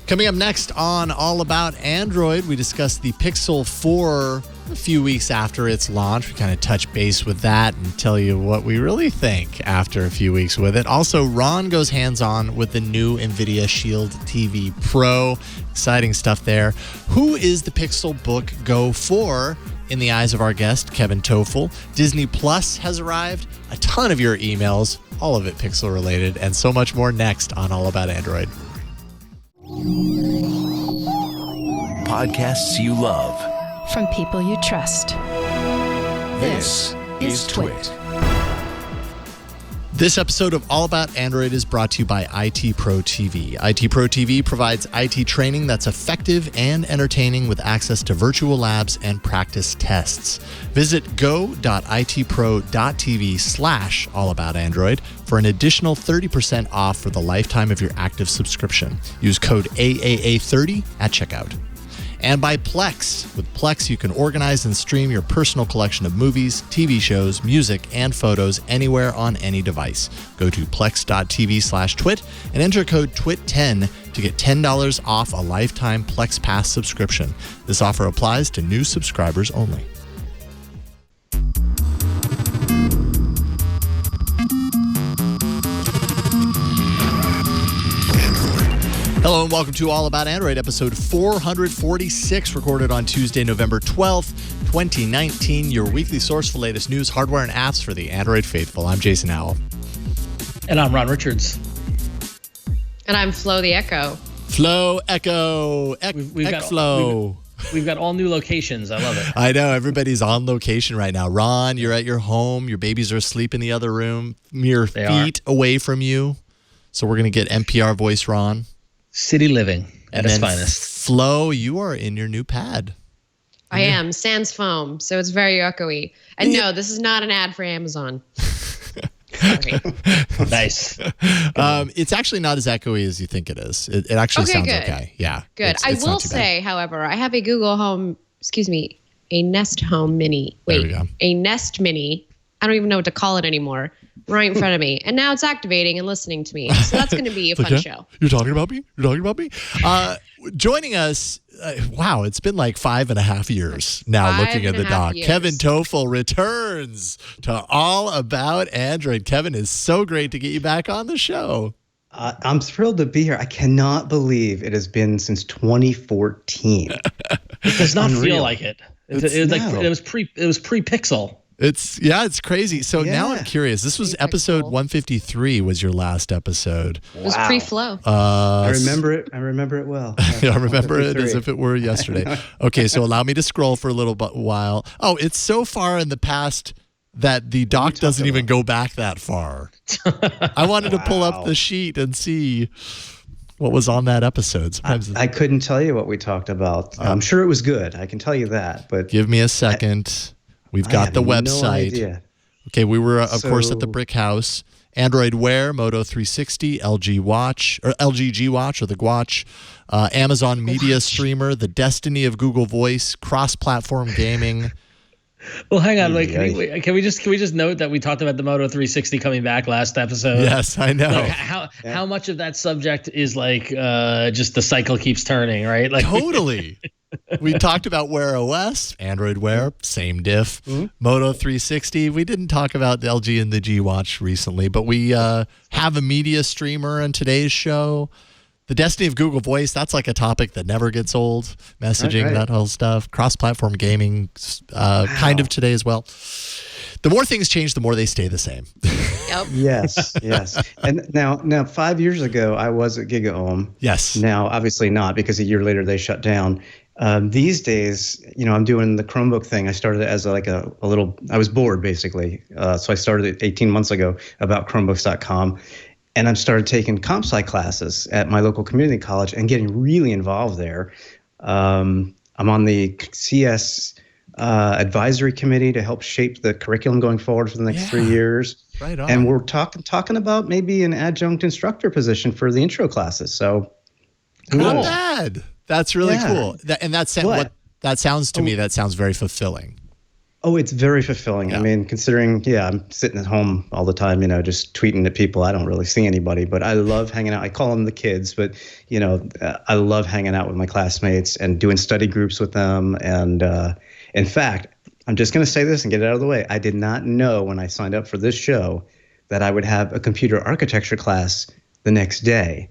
Coming up next on All About Android, we discuss the Pixel 4 a few weeks after its launch. We kind of touch base with that and tell you what we really think after a few weeks with it. Also, Ron goes hands-on with the new NVIDIA Shield TV Pro. Exciting stuff there. Who is the Pixelbook Go for in the eyes of our guest, Kevin Tofel? Disney Plus has arrived. A ton of your emails, all of it Pixel related, and so much more next on All About Android. Podcasts you love. From people you trust. This is Twit. This episode of All About Android is brought to you by IT Pro TV. IT Pro TV provides IT training that's effective and entertaining with access to virtual labs and practice tests. Visit go.itpro.tv/allaboutandroid for an additional 30% off for the lifetime of your active subscription. Use code AAA30 at checkout. And by Plex. With Plex, you can organize and stream your personal collection of movies, TV shows, music, and photos anywhere on any device. Go to plex.tv/twit and enter code TWIT10 to get $10 off a lifetime Plex Pass subscription. This offer applies to new subscribers only. Hello and welcome to All About Android, episode 446, recorded on Tuesday, November 12th, 2019. Your weekly source for latest news, hardware, and apps for the Android faithful. I'm Jason Howell. And I'm Ron Richards. And I'm Flo the Echo. Flo Echo. We've got all new locations. I love it. I know. Everybody's on location right now. Ron, you're at your home. Your babies are asleep in the other room, mere feet away from you. So we're going to get NPR voice Ron. City living at its finest. Flo, you are in your new pad. I am. Sans foam, so it's very echoey. And no, this is not an ad for Amazon. Nice. It's actually not as echoey as you think it is. It actually sounds okay. Yeah. Good. I will say, however, I have a a Nest Home Mini. There we go. A Nest Mini. I don't even know what to call it anymore. Right in front of me. And now it's activating and listening to me. So that's going to be a fun show. You're talking about me? Joining us, wow, it's been like 5.5 years now looking at the dock. Kevin Tofel returns to All About Android. Kevin, is so great to get you back on the show. I'm thrilled to be here. I cannot believe it has been since 2014. It does not feel like it. It was pre-Pixel. It's crazy. So now I'm curious. This was episode 153 was your last episode. It was pre-Flow. I remember it. I remember it well. I remember it as if it were yesterday. Okay, so allow me to scroll for a little while. Oh, it's so far in the past that the doc doesn't even go back that far. I wanted to pull up the sheet and see what was on that episode. I couldn't tell you what we talked about. I'm sure it was good. I can tell you that. But give me a second. We've got the website. No idea. Okay, we were, of course, at the Brick House. Android Wear, Moto 360, LG Watch, or LG G Watch, or the Gwatch, Amazon Media Streamer, the Destiny of Google Voice, cross-platform gaming. Well, hang on. Can we just note that we talked about the Moto 360 coming back last episode? Yes, I know. Like how much of that subject is like just the cycle keeps turning, right? Like totally. We talked about Wear OS, Android Wear, same diff. Moto 360. We didn't talk about the LG and the G Watch recently, but we have a media streamer on today's show. The Destiny of Google Voice, that's like a topic that never gets old. Messaging, that whole stuff. Cross-platform gaming, kind of today as well. The more things change, the more they stay the same. Yep. Yes. And now 5 years ago, I was at GigaOM. Yes. Now, obviously not, because a year later they shut down. These days, I'm doing the Chromebook thing. I started as a little, I was bored basically. So I started it 18 months ago about Chromebooks.com. And I started taking comp sci classes at my local community college and getting really involved there. I'm on the CS advisory committee to help shape the curriculum going forward for the next 3 years. Right on. And we're talking about maybe an adjunct instructor position for the intro classes. So not bad. That's really cool. That sounds to me, that sounds very fulfilling. Oh, it's very fulfilling. Yeah. I mean, considering, I'm sitting at home all the time, just tweeting at people. I don't really see anybody, but I love hanging out. I call them the kids, but, I love hanging out with my classmates and doing study groups with them. And in fact, I'm just going to say this and get it out of the way. I did not know when I signed up for this show that I would have a computer architecture class the next day,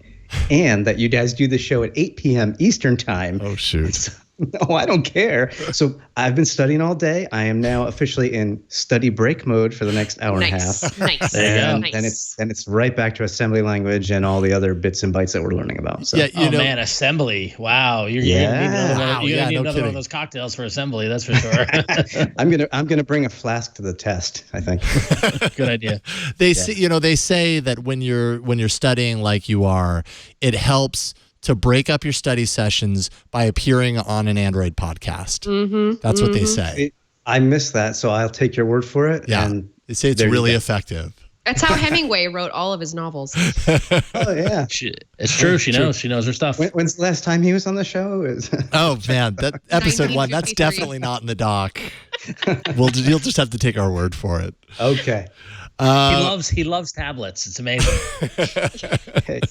and that you guys do the show at 8 p.m. Eastern time. Oh, shoot. No, I don't care. So I've been studying all day. I am now officially in study break mode for the next hour and a half. Nice. There you go. And it's right back to assembly language and all the other bits and bytes that we're learning about. So. Yeah, man, assembly. Wow. You're gonna need another one of those cocktails for assembly, that's for sure. I'm gonna bring a flask to the test, I think. Good idea. They say that when you're studying like you are, it helps to break up your study sessions by appearing on an Android podcast. That's what they say. I missed that, so I'll take your word for it. Yeah, and they say it's really effective. That's how Hemingway wrote all of his novels. Oh yeah, it's true. She knows her stuff. When's the last time he was on the show? Oh man, that episode 1. That's 1953. definitely not in the doc. You'll just have to take our word for it. Okay. He loves tablets. It's amazing. Okay.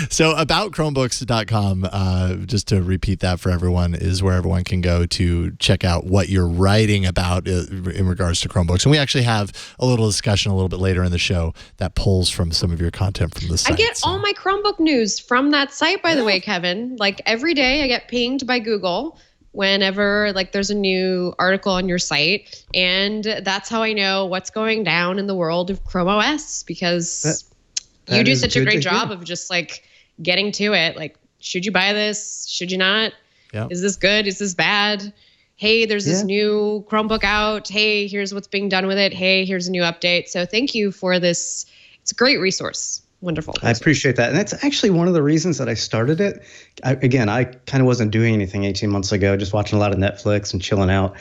So aboutchromebooks.com, just to repeat that for everyone, is where everyone can go to check out what you're writing about in regards to Chromebooks. And we actually have a little discussion a little bit later in the show that pulls from some of your content from the site. I get all my Chromebook news from that site, by the way, Kevin. Like every day I get pinged by Google whenever there's a new article on your site. And that's how I know what's going down in the world of Chrome OS, because you do such a great job of just getting to it. Should you buy this? Should you not? Yep. Is this good? Is this bad? Hey, there's this new Chromebook out. Hey, here's what's being done with it. Hey, here's a new update. So thank you for this. It's a great resource. Wonderful. I appreciate that. And that's actually one of the reasons that I started it. I kind of wasn't doing anything 18 months ago, just watching a lot of Netflix and chilling out.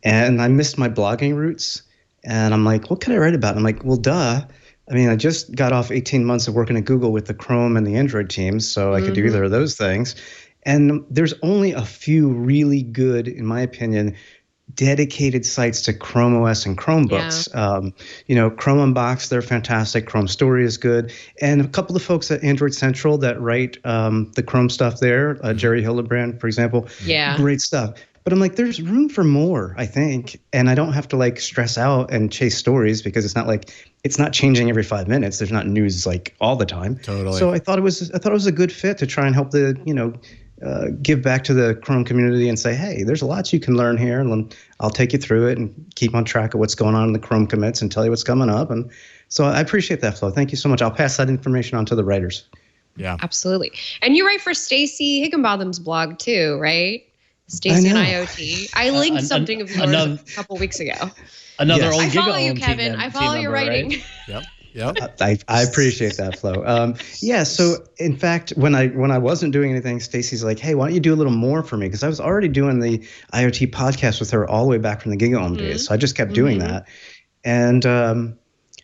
And I missed my blogging roots. And I'm like, what can I write about? And I'm like, well, duh. I mean, I just got off 18 months of working at Google with the Chrome and the Android teams, so I could do either of those things. And there's only a few really good, in my opinion, dedicated sites to Chrome OS and Chromebooks. Chrome Unboxed, they're fantastic. Chrome Story is good. And a couple of folks at Android Central that write the Chrome stuff there, Jerry Hildebrand, for example. Yeah. Great stuff. But I'm like, there's room for more, I think. And I don't have to stress out and chase stories, because it's not changing every 5 minutes. There's not news all the time. Totally. So I thought it was a good fit to try and help give back to the Chrome community and say, hey, there's lots you can learn here, and I'll take you through it and keep on track of what's going on in the Chrome commits and tell you what's coming up. And so I appreciate that, Flo. Thank you so much. I'll pass that information on to the writers. Yeah, absolutely. And you write for Stacey Higginbotham's blog too, right? Stacey and IoT. I linked something of yours a couple weeks ago. Another old I follow Giggle you, Kevin. I follow your writing. Right? Yep. I appreciate that, Flo. So in fact, when I wasn't doing anything, Stacey's like, hey, why don't you do a little more for me? Because I was already doing the IoT podcast with her all the way back from the GigaOM days. So I just kept doing that. And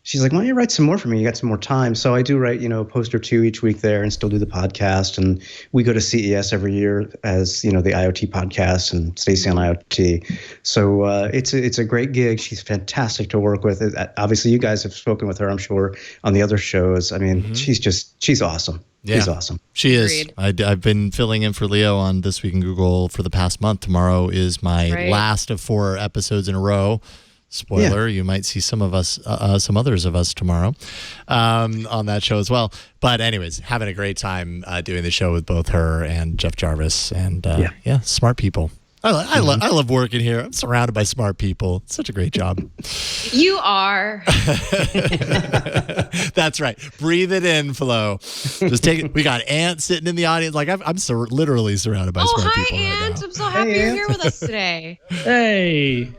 she's like, why don't you write some more for me? You got some more time. So I do write, a post or two each week there and still do the podcast. And we go to CES every year as, the IoT podcast and Stacey on IoT. So it's a great gig. She's fantastic to work with. Obviously, you guys have spoken with her, I'm sure, on the other shows. I mean, she's awesome. Yeah. She's awesome. She is. I've been filling in for Leo on This Week in Google for the past month. Tomorrow is my last of 4 episodes in a row. Spoiler, you might see some others of us tomorrow on that show as well. But anyways, having a great time doing the show with both her and Jeff Jarvis. And smart people. I love working here. I'm surrounded by smart people. It's such a great job. You are. That's right. Breathe it in, Flo. Just take it. We got Ant sitting in the audience. I'm literally surrounded by smart people. Oh, hi, Ant. I'm so happy you're here with us today. Hey.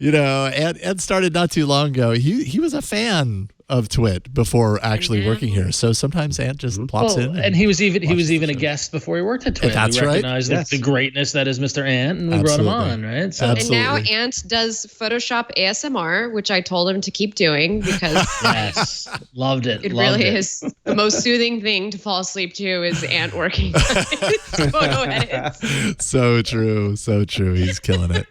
Ed started not too long ago. He was a fan of Twit before actually working here. So sometimes Ant just plops in. And he was even a guest before he worked at Twit. That's we recognized the greatness that is Mr. Ant, and we brought him on, right? So. And now Ant does Photoshop ASMR, which I told him to keep doing because yes, loved it. It really is the most soothing thing to fall asleep to is Ant working on his photo edits. So true. He's killing it.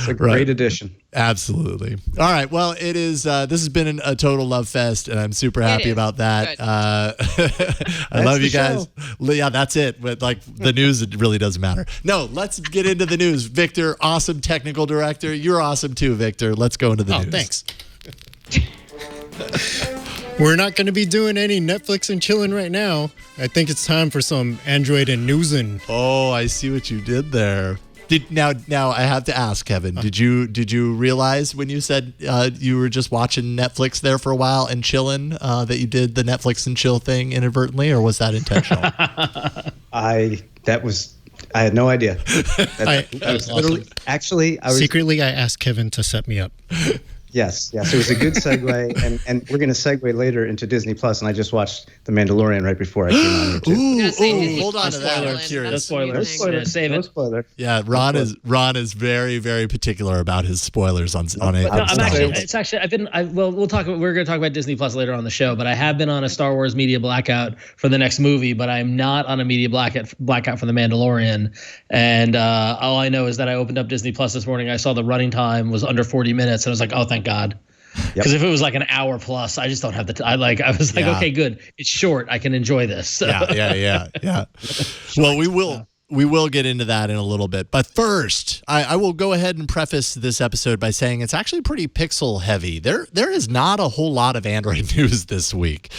a great addition. Absolutely. All right. Well, it is. This has been a total love fest, and I'm super happy about that. I love you guys. Yeah, that's it. But like the news, it really doesn't matter. No, let's get into the news. Victor, awesome technical director. You're awesome too, Victor. Let's go into the news. Thanks. We're not going to be doing any Netflix and chilling right now. I think it's time for some Android and newsin'. Oh, I see what you did there. Now I have to ask, Kevin. Did you realize when you said you were just watching Netflix there for a while and chilling that you did the Netflix and chill thing inadvertently, or was that intentional? I had no idea. That was literally, awesome. Actually, I was secretly I asked Kevin to set me up. Yes, it was a good segue, and we're going to segue later into Disney Plus. And I just watched The Mandalorian right before I came on here too. Hold on to that. I'm curious. No spoilers. Save it. No spoiler. Yeah, Ron is very, very particular about his spoilers on it. We're going to talk about Disney Plus later on the show, but I have been on a Star Wars media blackout for the next movie, but I'm not on a media blackout for The Mandalorian. And all I know is that I opened up Disney Plus this morning. I saw the running time was under 40 minutes, and I was like, oh, thank God. Because if it was like an hour plus, I just don't have the time. I was like, okay, good. It's short. I can enjoy this. Yeah. Well, we will get into that in a little bit. But first, I will go ahead and preface this episode by saying it's actually pretty Pixel heavy. There is not a whole lot of Android news this week.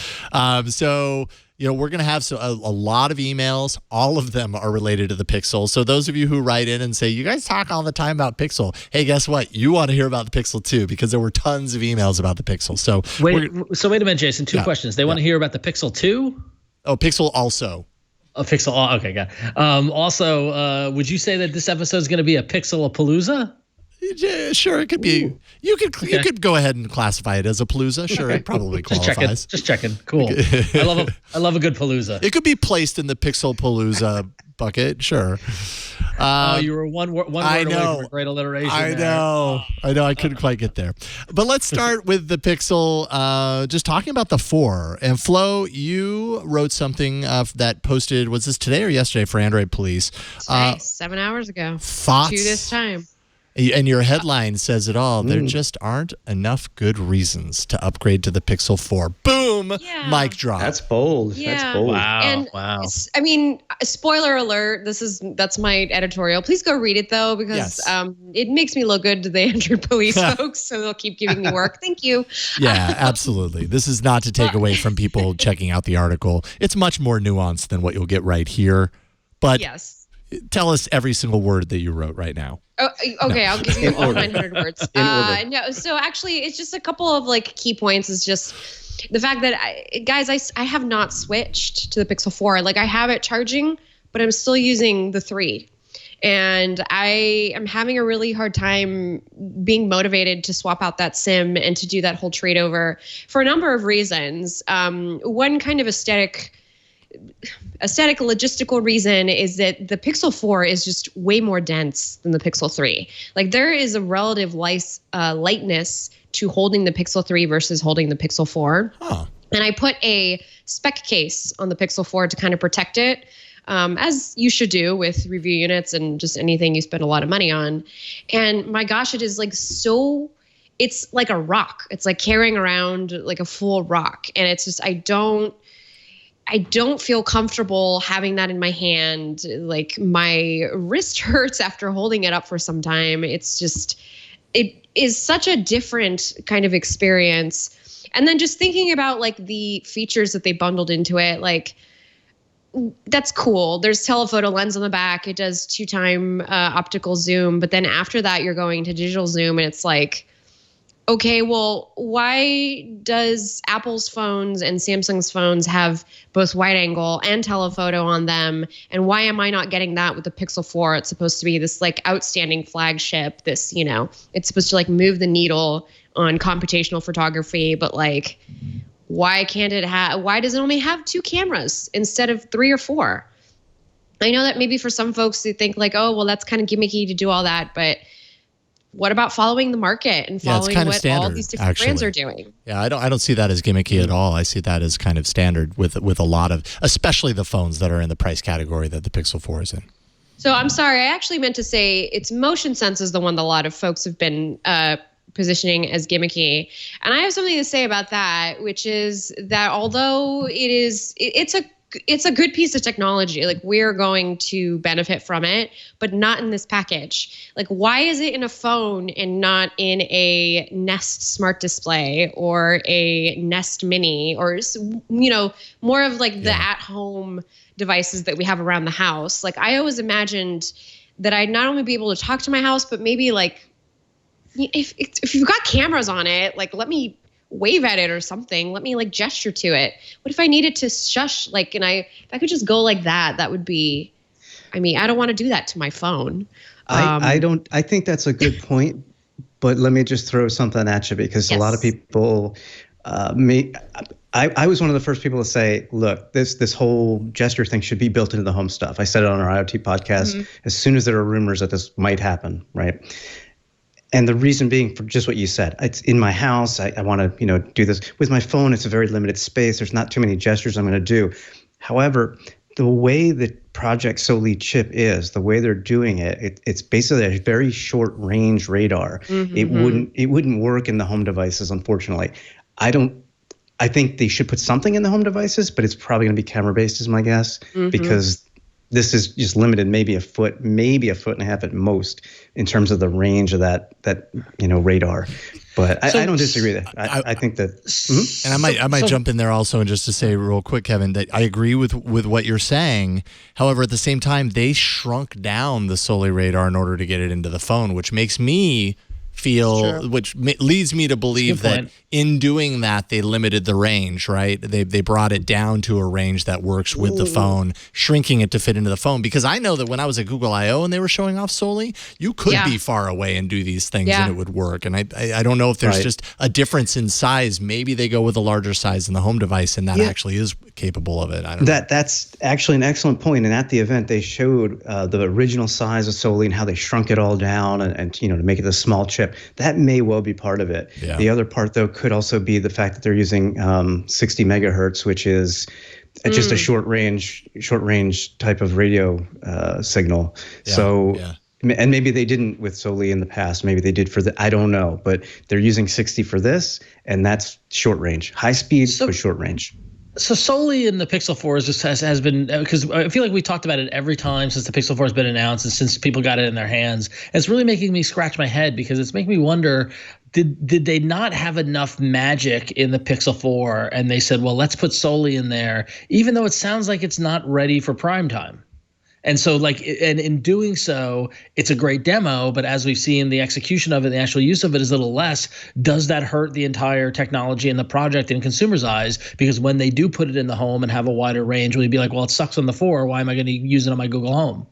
So we're going to have a lot of emails. All of them are related to the Pixel. So those of you who write in and say, you guys talk all the time about Pixel. Hey, guess what? You want to hear about the Pixel too, because there were tons of emails about the Pixel. So wait a minute, Jason. Two questions. They want to hear about the Pixel 2? Oh, Pixel also. A Pixel. Okay, got it. Also, would you say that this episode is going to be a Pixel-a-palooza? Yeah, sure, it could be. You could go ahead and classify it as a palooza. Sure, it probably qualifies. Just checking. Cool. I love a good palooza. It could be placed in the Pixel palooza bucket. Sure. You were one word away from a great alliteration. I know. I couldn't quite get there. But let's start with the Pixel. Just talking about the 4. And Flo, you wrote something that posted. Was this today or yesterday for Android Police? 7 hours ago. Thoughts? 2 this time. And your headline says it all. There just aren't enough good reasons to upgrade to the Pixel 4. Boom! Yeah. Mic drop. That's bold. Yeah. That's bold. Wow. I mean, spoiler alert. That's my editorial. Please go read it though, because it makes me look good to the Android Police folks, so they'll keep giving me work. Thank you. Yeah, absolutely. This is not to take away from people checking out the article. It's much more nuanced than what you'll get right here. But tell us every single word that you wrote right now. Oh, okay, I'll give you all 900 words. No, so actually, it's just a couple of key points. Is just the fact that I have not switched to the Pixel 4. I have it charging, but I'm still using the 3, and I am having a really hard time being motivated to swap out that SIM and to do that whole trade over for a number of reasons. One kind of aesthetic logistical reason is that the Pixel 4 is just way more dense than the Pixel 3. There is a relative lightness to holding the Pixel 3 versus holding the Pixel 4. Huh. And I put a spec case on the Pixel 4 to kind of protect it, as you should do with review units and just anything you spend a lot of money on. And my gosh, it is it's like a rock. It's like carrying around a full rock. And it's just, I don't feel comfortable having that in my hand. My wrist hurts after holding it up for some time. It's just, it is such a different kind of experience. And then just thinking about the features that they bundled into it, that's cool. There's telephoto lens on the back. It does 2-time optical zoom. But then after that, you're going to digital zoom, and it's okay, well, why does Apple's phones and Samsung's phones have both wide angle and telephoto on them? And why am I not getting that with the Pixel 4? It's supposed to be this outstanding flagship, this, it's supposed to move the needle on computational photography, but why does it only have 2 cameras instead of 3 or 4? I know that maybe for some folks they think oh, well, that's kind of gimmicky to do all that, but what about following the market and following what standard, all these different brands are doing? Yeah, I don't see that as gimmicky at all. I see that as kind of standard with a lot of, especially the phones that are in the price category that the Pixel 4 is in. So I'm sorry. I actually meant to say it's motion sense is the one that a lot of folks have been positioning as gimmicky. And I have something to say about that, which is that although it's a good piece of technology, like we're going to benefit from it, but not in this package. Like, why is it in a phone and not in a Nest Smart Display or a Nest Mini or, more of like the at-home devices that we have around the house? Like, I always imagined that I'd not only be able to talk to my house, but maybe like if you've got cameras on it, like let me wave at it or something. Let me like gesture to it. What if I needed to shush? Like, if I could just go like that, that would be, I don't want to do that to my phone. I think that's a good point, but let me just throw something at you because a lot of people, I was one of the first people to say, look, this whole gesture thing should be built into the home stuff. I said it on our IoT podcast as soon as there are rumors that this might happen, right? And the reason being for just what you said, it's in my house. I want to, do this with my phone. It's a very limited space. There's not too many gestures I'm going to do. However, the way the Project Soli chip is, the way they're doing it's basically a very short range radar. It wouldn't work in the home devices, unfortunately. I think they should put something in the home devices, but it's probably going to be camera based, is my guess, because this is just limited, maybe a foot and a half at most in terms of the range of that radar. But I don't disagree with that. I think that, and I might jump in there also, and just to say real quick, Kevin, that I agree with what you're saying. However, at the same time, they shrunk down the Soli radar in order to get it into the phone, which makes me feel, which leads me to believe that in doing that, they limited the range, right? They brought it down to a range that works with the phone, shrinking it to fit into the phone. Because I know that when I was at Google I/O and they were showing off Soli, you could be far away and do these things and it would work. And I don't know if there's just a difference in size. Maybe they go with a larger size in the home device and that actually is capable of it. I don't know. That's actually an excellent point. And at the event, they showed the original size of Soli and how they shrunk it all down and to make it a small chip. That may well be part of it. Yeah. The other part, though, could also be the fact that they're using 60 megahertz, which is just a short range type of radio signal. And maybe they didn't with Soli in the past. Maybe they did for I don't know. But they're using 60 for this, and that's short range. High speed, but short range. So Soli in the Pixel 4 has been, because I feel like we talked about it every time since the Pixel 4 has been announced and since people got it in their hands. And it's really making me scratch my head because it's making me wonder, did they not have enough magic in the Pixel 4 and they said, well, let's put Soli in there, even though it sounds like it's not ready for prime time. And so and in doing so, it's a great demo, but as we've seen, the execution of it, the actual use of it is a little less. Does that hurt the entire technology and the project in consumers' eyes? Because when they do put it in the home and have a wider range, will you be like, well, it sucks on the 4. Why am I going to use it on my Google Home?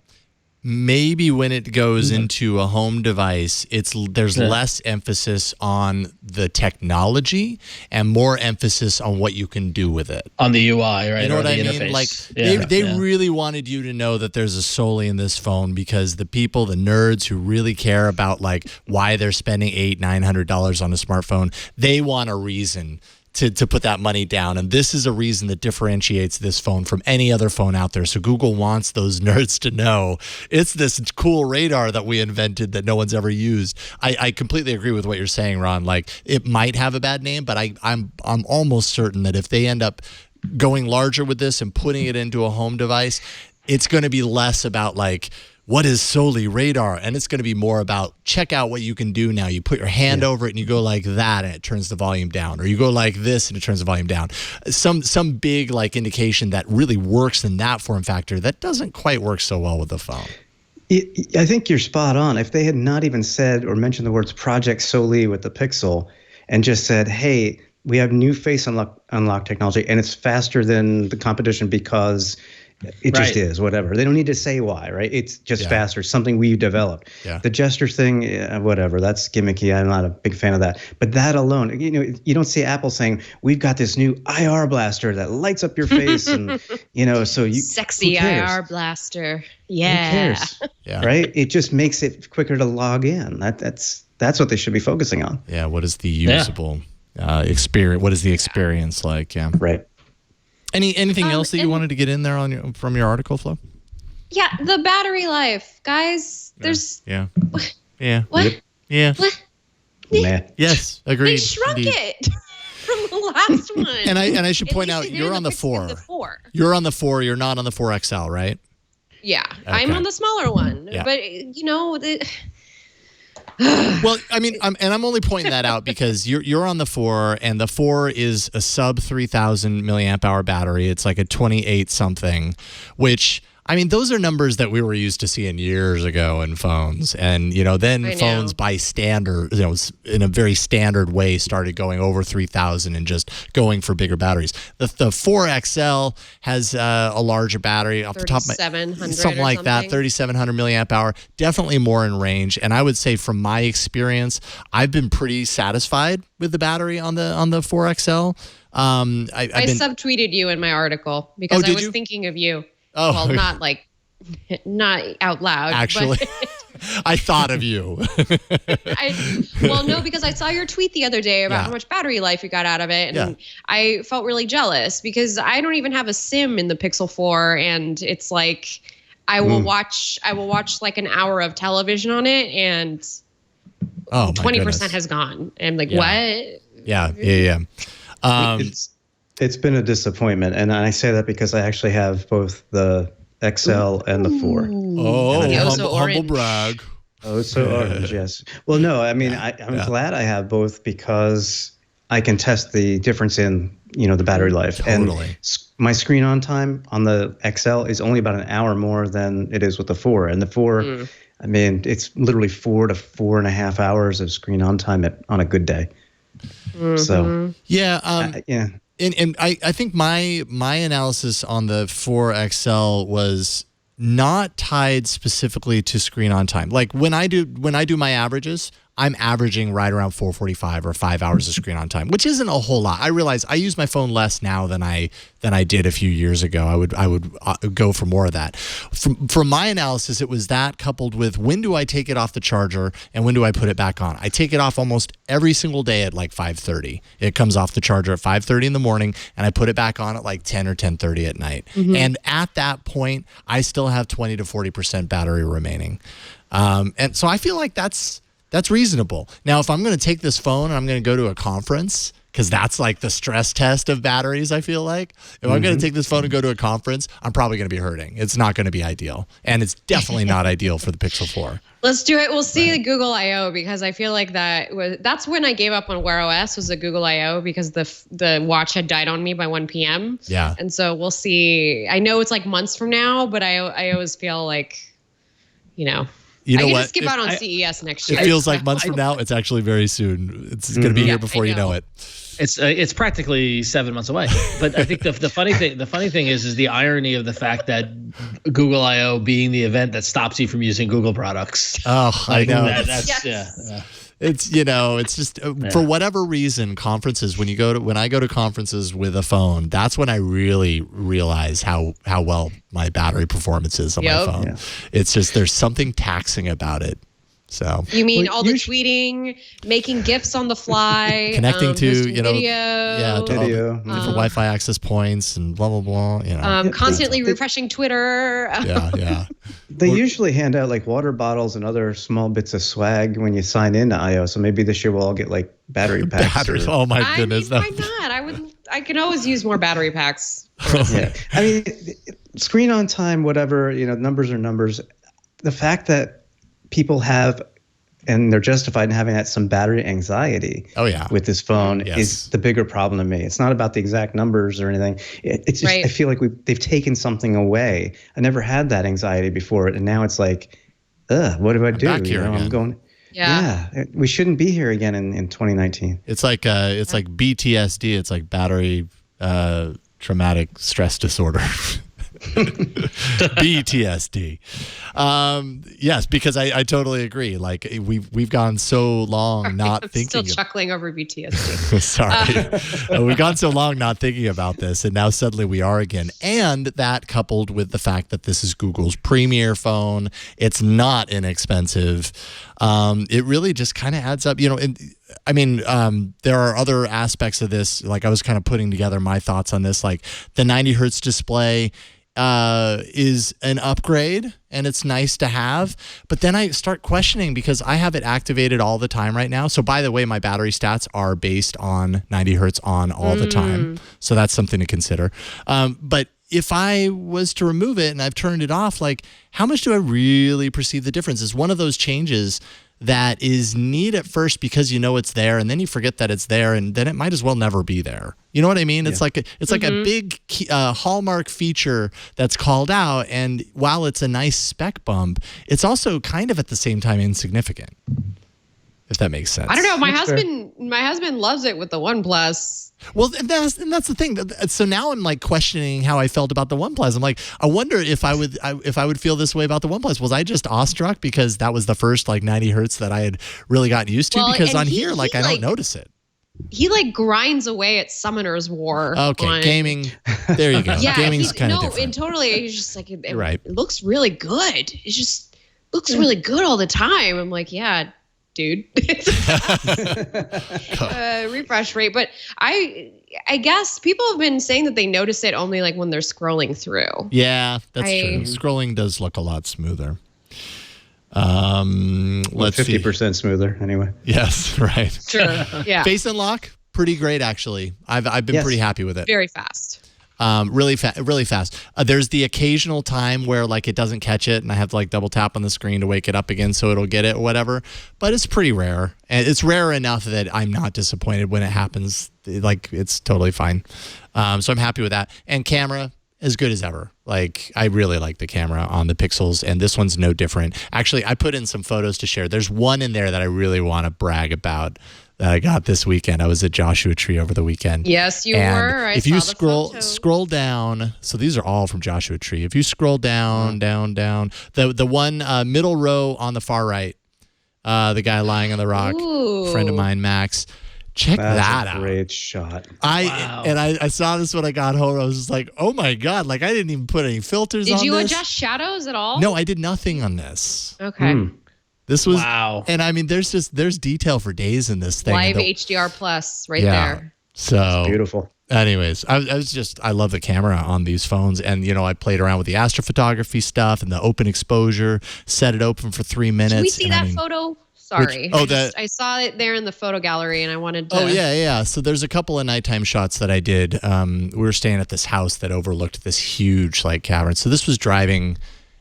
Maybe when it goes into a home device, there's less emphasis on the technology and more emphasis on what you can do with it. On the UI, right? You know what I mean? Interface. Like they really wanted you to know that there's a Soli in this phone because the people, the nerds who really care about like why they're spending $800-900 on a smartphone, they want a reason to put that money down. And this is a reason that differentiates this phone from any other phone out there. So Google wants those nerds to know it's this cool radar that we invented that no one's ever used. I completely agree with what you're saying, Ron. Like, it might have a bad name, but I'm almost certain that if they end up going larger with this and putting it into a home device, it's going to be less about like, what is Soli radar? And it's going to be more about check out what you can do now. You put your hand over it and you go like that and it turns the volume down, or you go like this and it turns the volume down. Some big like indication that really works in that form factor that doesn't quite work so well with the phone. I think you're spot on. If they had not even said or mentioned the words Project Soli with the Pixel and just said, hey, we have new face unlock technology and it's faster than the competition because it just is, whatever. They don't need to say why, right? It's just faster, something we've developed. Yeah. The gesture thing, whatever, that's gimmicky. I'm not a big fan of that. But that alone, you don't see Apple saying, we've got this new IR blaster that lights up your face and, so you... Sexy IR blaster. Yeah. Who cares? Yeah. Right? It just makes it quicker to log in. That's what they should be focusing on. Yeah, what is the usable experience? What is the experience like? Yeah. Right. Anything else that you wanted to get in there from your article, Flo? Yeah, the battery life, guys. There's Yeah. What? Yeah. What? Meh. Yes. Agreed. They shrunk Indeed. it from the last one. And I should At point least out they did you're in on the Pixel 4. You're on the 4. You're not on the 4 XL, right? Yeah, I'm Okay. on the smaller one, Yeah. but Well, I mean, I'm only pointing that out because you're on the 4, and the 4 is a sub 3,000 milliamp hour battery. It's like a 28 something, which, I mean, those are numbers that we were used to seeing years ago in phones. And, then I know. phones by standard, in a very standard way started going over 3,000 and just going for bigger batteries. The 4 XL has a larger battery off the top of my 3,700 something like that, 3,700 milliamp hour, definitely more in range. And I would say from my experience, I've been pretty satisfied with the battery on the 4 XL. I subtweeted you in my article because I was thinking of you. Oh. Well, not out loud. Actually, but I thought of you. No, because I saw your tweet the other day about how much battery life you got out of it, and I felt really jealous because I don't even have a SIM in the Pixel 4, and it's like I will watch like an hour of television on it, and 20% has gone. And I'm like, what? Yeah. It's been a disappointment, and I say that because I actually have both the XL and the 4. Oh, humble brag. Oh, so orange, yes. Well, no, I mean, I'm glad I have both because I can test the difference in, the battery life. Totally. And my screen on time on the XL is only about an hour more than it is with the 4. And the 4, I mean, it's literally 4 to 4.5 hours of screen on time on a good day. So, yeah. And I think my analysis on the 4 XL was not tied specifically to screen on time. Like when I do my averages, I'm averaging right around 4:45 or 5 hours of screen on time, which isn't a whole lot. I realize I use my phone less now than I did a few years ago. I would go for more of that. From my analysis, it was that coupled with when do I take it off the charger and when do I put it back on? I take it off almost every single day at like 5:30. It comes off the charger at 5:30 in the morning, and I put it back on at like 10 or 10:30 at night. And at that point, I still have 20 to 40% battery remaining. And so I feel like that's reasonable. Now, if I'm going to take this phone and I'm going to go to a conference, because that's like the stress test of batteries, I feel like. If I'm going to take this phone and go to a conference, I'm probably going to be hurting. It's not going to be ideal. And it's definitely not ideal for the Pixel 4. Let's do it. We'll see the Google I/O because I feel like that's when I gave up on Wear OS was the Google I/O because the watch had died on me by 1 p.m. Yeah. And so we'll see. I know it's like months from now, but I always feel like, You know I get what? to skip out on CES next year. It feels like months from now. It's actually very soon. It's going to be here before you know it. It's practically 7 months away. But I think the funny thing is the irony of the fact that Google I/O being the event that stops you from using Google products. Oh, I know. That's It's it's just for whatever reason, conferences, when I go to conferences with a phone, that's when I really realize how well my battery performance is on my phone. Yeah. It's just there's something taxing about it. So you mean all the tweeting, making GIFs on the fly, connecting to video, different Wi-Fi access points and blah blah blah. Constantly refreshing Twitter. Yeah. They usually hand out like water bottles and other small bits of swag when you sign into I/O. So maybe this year we'll all get like battery packs. Batteries. Oh my goodness! Why not? I can always use more battery packs. Yeah. I mean, screen on time, whatever. Numbers are numbers. The fact that people have, and they're justified in having some battery anxiety. With this phone is the bigger problem to me. It's not about the exact numbers or anything. It's just I feel like they've taken something away. I never had that anxiety before, and now it's like, what do I do? Back here again. I'm going. Yeah, we shouldn't be here again in 2019. It's like BTSD. It's like battery traumatic stress disorder. BTSD. Yes, because I totally agree. Like we've gone so long not thinking. Still chuckling over BTSD. Sorry, we've gone so long not thinking about this, and now suddenly we are again. And that coupled with the fact that this is Google's premier phone, it's not inexpensive. It really just kind of adds up. And I mean, there are other aspects of this. Like I was kind of putting together my thoughts on this. Like the 90 hertz display is an upgrade and it's nice to have. But then I start questioning because I have it activated all the time right now. So by the way, my battery stats are based on 90 hertz on all the time. So that's something to consider. But if I was to remove it and I've turned it off, like how much do I really perceive the difference? Is one of those changes that is neat at first because you know it's there, and then you forget that it's there, and then it might as well never be there. You know what I mean? It's like like a big hallmark feature that's called out, and while it's a nice spec bump, it's also kind of at the same time insignificant. If that makes sense. I don't know. My husband loves it with the OnePlus. Well, and that's the thing. So now I'm like questioning how I felt about the OnePlus. I'm like, I wonder if I would feel this way about the OnePlus. Was I just awestruck because that was the first like 90 hertz that I had really gotten used to? Because on here, I don't notice it. He like grinds away at Summoner's War. Okay, gaming. There you go. Yeah, gaming's kind of different. No, and totally. He's just like, right. It looks really good. It just looks really good all the time. I'm like, yeah. Dude, refresh rate. But I guess people have been saying that they notice it only like when they're scrolling through. Yeah, that's true. Scrolling does look a lot smoother. Let's 50% smoother anyway. Yes, right. Sure. Yeah. Face unlock, pretty great actually. I've been pretty happy with it. Very fast. Really fast. There's the occasional time where like it doesn't catch it and I have to like double tap on the screen to wake it up again so it'll get it or whatever. But it's pretty rare. And it's rare enough that I'm not disappointed when it happens. Like it's totally fine. So I'm happy with that. And camera, as good as ever. Like I really like the camera on the Pixels, and this one's no different. Actually, I put in some photos to share. There's one in there that I really want to brag about that I got this weekend. I was at Joshua Tree over the weekend. Yes, you were. If you scroll down, so these are all from Joshua Tree. If you scroll down, down, the one middle row on the far right, the guy lying on the rock, friend of mine, Max. Check that out. Great shot. I saw this when I got home. I was just like, oh my God. Like I didn't even put any filters on this. Did you adjust shadows at all? No, I did nothing on this. Okay. This was and I mean there's detail for days in this thing. Live HDR plus there. So it's beautiful. Anyways, I love the camera on these phones, and I played around with the astrophotography stuff and the open exposure, set it open for 3 minutes. Can we see that photo? Sorry. I saw it there in the photo gallery and I wanted to. Oh, yeah. So there's a couple of nighttime shots that I did. We were staying at this house that overlooked this huge like cavern. So this was driving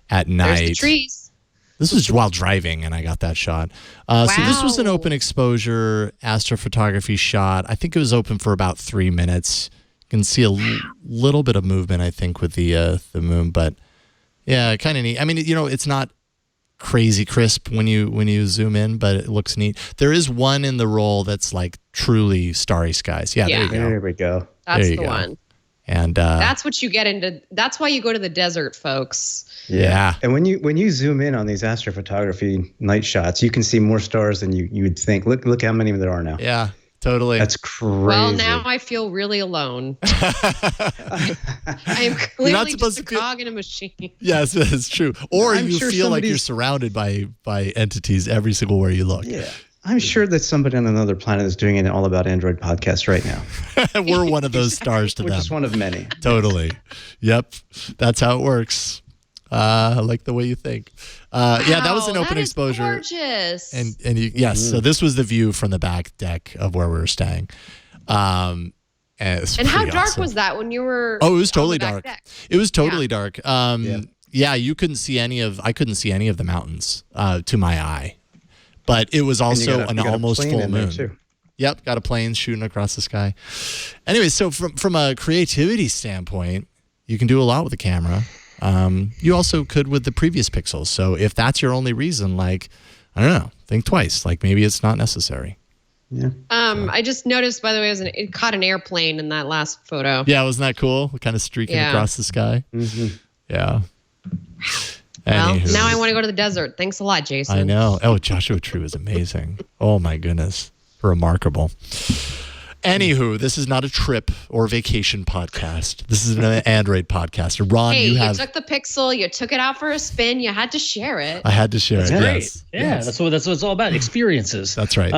at night. There's the trees. This was while driving and I got that shot. So this was an open exposure astrophotography shot. I think it was open for about 3 minutes. You can see a little bit of movement, I think, with the moon. But yeah, kind of neat. I mean, it's not crazy crisp when you zoom in, but it looks neat. There is one in the roll that's like truly starry skies. Yeah. There we go. That's the one. And that's what you get into. That's why you go to the desert, folks. Yeah. And when you zoom in on these astrophotography night shots, you can see more stars than you would think. Look how many there are now. Yeah. Totally. That's crazy. Well, now I feel really alone. I am clearly just a cog in a machine. Yes, that's true. Or you feel like you're surrounded by entities every single where you look. Yeah. I'm sure that somebody on another planet is doing an All About Android podcast right now. We're one of those stars to them. We're just one of many. Totally. Yep. That's how it works. I like the way you think. Yeah, that was an open exposure. Gorgeous. And so this was the view from the back deck of where we were staying. And how dark was that when you were? Oh, it was totally dark. It was totally dark. Yeah, I couldn't see any of the mountains to my eye. But it was also an almost full moon. Yep, got a plane shooting across the sky. Anyway, so from a creativity standpoint, you can do a lot with the camera. You also could with the previous Pixels. So if that's your only reason, like, I don't know, think twice. Like maybe it's not necessary. Yeah. I just noticed, by the way, it caught an airplane in that last photo. Yeah, wasn't that cool? Kind of streaking across the sky. Mm-hmm. Yeah. Well, now I want to go to the desert. Thanks a lot, Jason. I know. Oh, Joshua Tree was amazing. Oh my goodness, remarkable. Anywho, this is not a trip or vacation podcast. This is an Android podcast. Ron, you took the Pixel, you took it out for a spin, you had to share it. I had to share it. Great. Yes. Yeah, that's what it's all about. Experiences. That's right.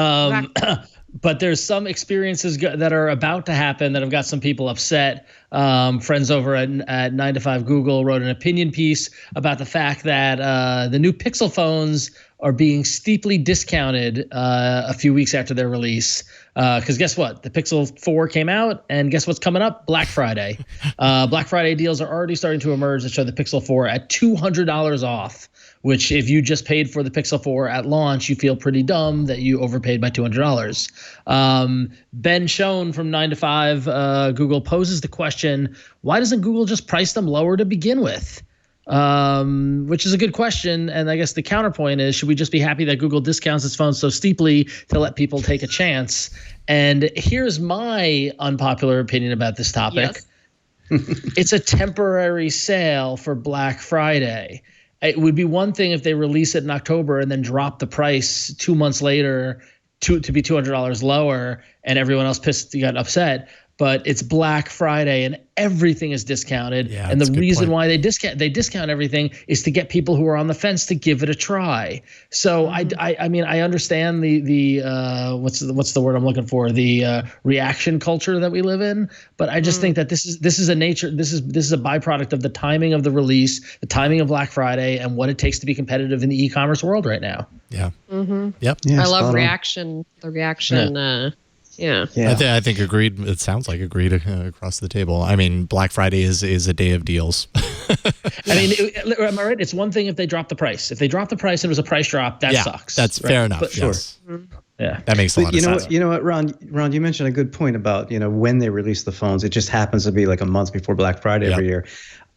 but there's some experiences that are about to happen that have got some people upset. Friends over at 9 to 5 Google wrote an opinion piece about the fact that the new Pixel phones are being steeply discounted a few weeks after their release. Because guess what? The Pixel 4 came out, and guess what's coming up? Black Friday. Black Friday deals are already starting to emerge that show the Pixel 4 at $200 off, which if you just paid for the Pixel 4 at launch, you feel pretty dumb that you overpaid by $200. Ben Schoen from 9 to 5 Google poses the question, why doesn't Google just price them lower to begin with? Which is a good question. And I guess the counterpoint is, should we just be happy that Google discounts its phones so steeply to let people take a chance? And here's my unpopular opinion about this topic. Yes. It's a temporary sale for Black Friday. It would be one thing if they release it in October and then drop the price 2 months later to be $200 lower and everyone else got upset. But it's Black Friday and everything is discounted. Yeah, and the reason why they discount everything is to get people who are on the fence to give it a try. So I mean, I understand the what's the word I'm looking for? The reaction culture that we live in. But I just think that this is a byproduct of the timing of the release, the timing of Black Friday, and what it takes to be competitive in the e-commerce world right now. Yeah. Mm-hmm. Yep. Yeah, I love reaction. The reaction. Yeah. I think agreed. It sounds like agreed across the table. I mean, Black Friday is a day of deals. I mean, am I right? It's one thing if they drop the price. If they drop the price and it was a price drop, that sucks. That's fair enough. But, yes. Sure. Yeah, that makes a lot of sense. You know what, Ron, you mentioned a good point about when they release the phones. It just happens to be like a month before Black Friday every year.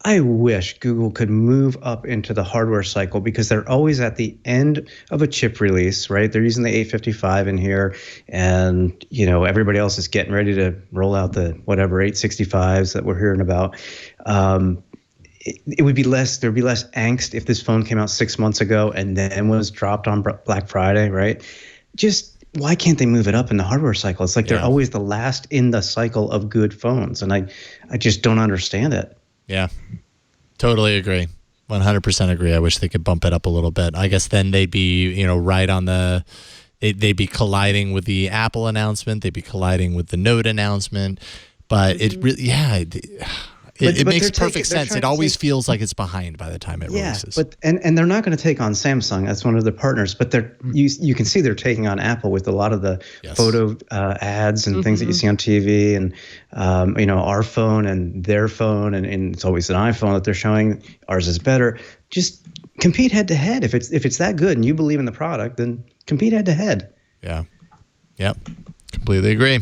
I wish Google could move up into the hardware cycle because they're always at the end of a chip release, right? They're using the 855 in here, and everybody else is getting ready to roll out the whatever 865s that we're hearing about. It would be there'd be less angst if this phone came out 6 months ago and then was dropped on Black Friday, right? Just why can't they move it up in the hardware cycle? It's like they're always the last in the cycle of good phones, and I just don't understand it. Yeah, totally agree. 100% agree. I wish they could bump it up a little bit. I guess then they'd be, right on they'd be colliding with the Apple announcement. They'd be colliding with the Note announcement. But it really, it makes perfect sense. It always feels like it's behind by the time it releases. But and they're not going to take on Samsung as one of their partners, but you can see they're taking on Apple with a lot of the photo ads and things that you see on TV, and our phone and their phone, and it's always an iPhone that they're showing. Ours is better. Just compete head to head. If it's that good and you believe in the product, then compete head to head. Yeah. Yep. Completely agree.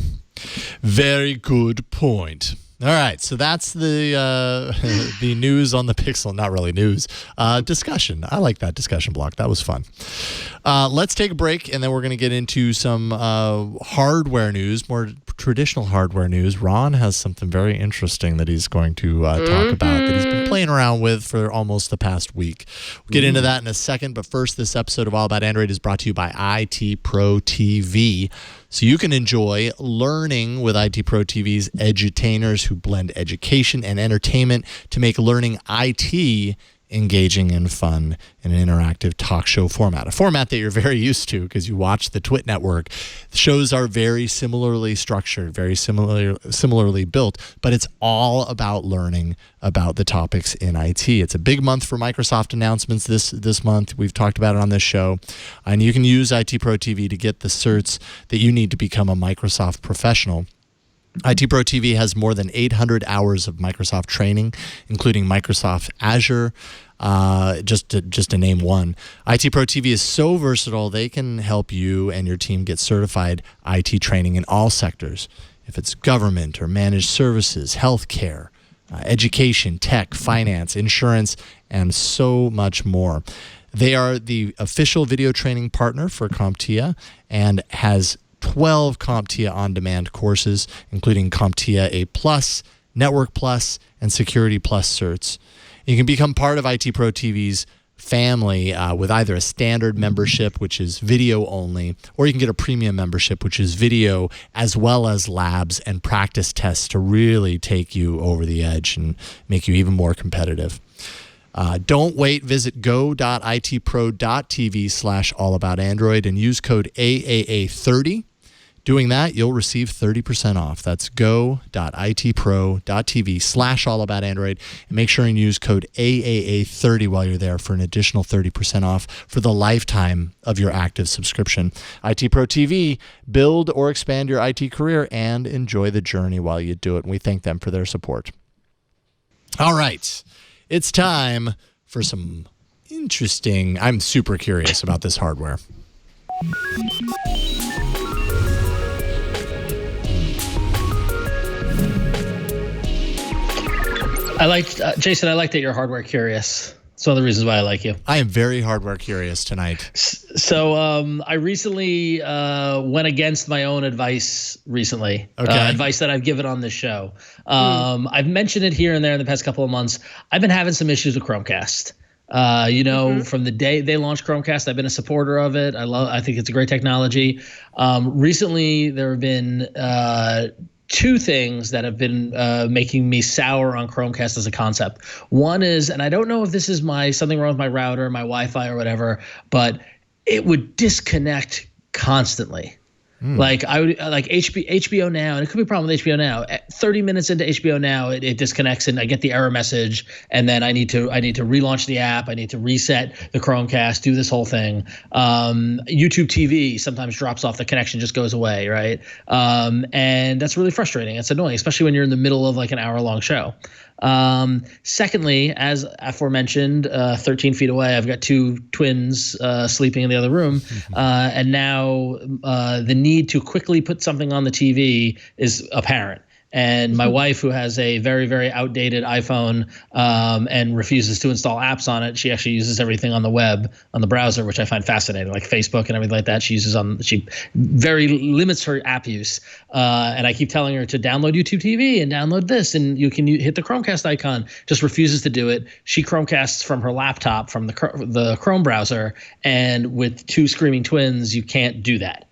Very good point. All right, so that's the news on the Pixel. Not really news, discussion. I like that discussion block. That was fun. Let's take a break, and then we're going to get into some hardware news, more traditional hardware news. Ron has something very interesting that he's going to talk about that he's been playing around with for almost the past week. We'll get into that in a second, but first, this episode of All About Android is brought to you by IT Pro TV. So you can enjoy learning with IT Pro TV's edutainers who blend education and entertainment to make learning IT engaging and fun in an interactive talk show format, a format that you're very used to because you watch the Twit network. The shows are very similarly structured, very similarly built, but it's all about learning about the topics in IT. It's a big month for Microsoft announcements this month. We've talked about it on this show, and you can use IT Pro TV to get the certs that you need to become a Microsoft professional. IT Pro TV has more than 800 hours of Microsoft training, including Microsoft Azure, just to name one. IT Pro TV is so versatile, they can help you and your team get certified IT training in all sectors. If it's government or managed services, healthcare, education, tech, finance, insurance, and so much more. They are the official video training partner for CompTIA and has 12 CompTIA on-demand courses, including CompTIA A+, Network Plus, and Security Plus certs. You can become part of IT Pro TV's family with either a standard membership, which is video only, or you can get a premium membership, which is video as well as labs and practice tests to really take you over the edge and make you even more competitive. Don't wait. Visit go.itpro.tv/allaboutandroid and use code AAA30 Doing that, you'll receive 30% off. That's go.itpro.tv/allaboutandroid. And make sure and use code AAA30 while you're there for an additional 30% off for the lifetime of your active subscription. IT Pro TV, build or expand your IT career and enjoy the journey while you do it. And we thank them for their support. All right. It's time for some interesting, I'm super curious about this hardware. Jason, I like that you're hardware curious. It's one of the reasons why I like you. I am very hardware curious tonight. So I recently went against my own advice recently. Okay. Advice that I've given on this show. I've mentioned it here and there in the past couple of months. I've been having some issues with Chromecast. From the day they launched Chromecast, I've been a supporter of it. I think it's a great technology. Recently, there have been two things that have been making me sour on Chromecast as a concept. One is, and I don't know if this is something wrong with my router, my Wi-Fi or whatever, but it would disconnect constantly. Like I would like HBO Now, and it could be a problem with HBO Now. 30 minutes into HBO Now, it disconnects, and I get the error message, and then I need to relaunch the app. I need to reset the Chromecast, do this whole thing. YouTube TV sometimes drops off, the connection just goes away, right? And that's really frustrating. It's annoying, especially when you're in the middle of like an hour-long show. Secondly, as aforementioned, 13 feet away, I've got two twins sleeping in the other room. And now the need to quickly put something on the TV is apparent. And my wife, who has a very, very outdated iPhone and refuses to install apps on it, she actually uses everything on the web, on the browser, which I find fascinating, like Facebook and everything like that. She very limits her app use. And I keep telling her to download YouTube TV and download this, and you can hit the Chromecast icon. Just refuses to do it. She Chromecasts from her laptop, from the Chrome browser, and with two screaming twins, you can't do that.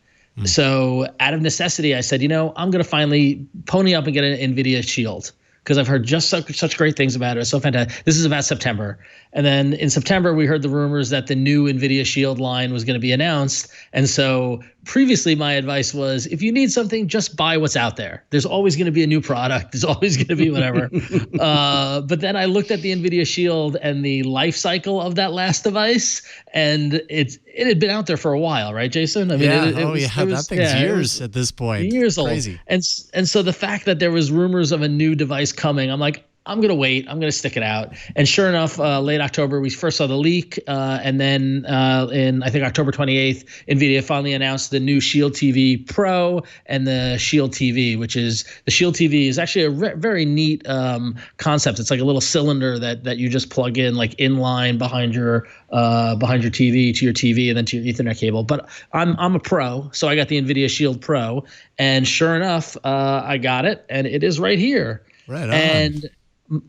So out of necessity, I said, I'm going to finally pony up and get an NVIDIA Shield, because I've heard just such great things about it. It's so fantastic. This is about September. And then in September, we heard the rumors that the new NVIDIA Shield line was going to be announced. And so previously, my advice was, if you need something, just buy what's out there. There's always going to be a new product. There's always going to be whatever. But then I looked at the NVIDIA Shield and the life cycle of that last device, and it had been out there for a while, right, Jason? I mean, that thing's years at this point. Years old. Crazy. And so the fact that there was rumors of a new device coming, I'm like, I'm going to wait. I'm going to stick it out. And sure enough, late October, we first saw the leak. And then in, I think, October 28th, NVIDIA finally announced the new Shield TV Pro and the Shield TV, which is the Shield TV is actually a very neat concept. It's like a little cylinder that you just plug in like inline behind your TV to your TV and then to your Ethernet cable. But I'm a pro, so I got the NVIDIA Shield Pro. And sure enough, I got it, and it is right here. Right on. And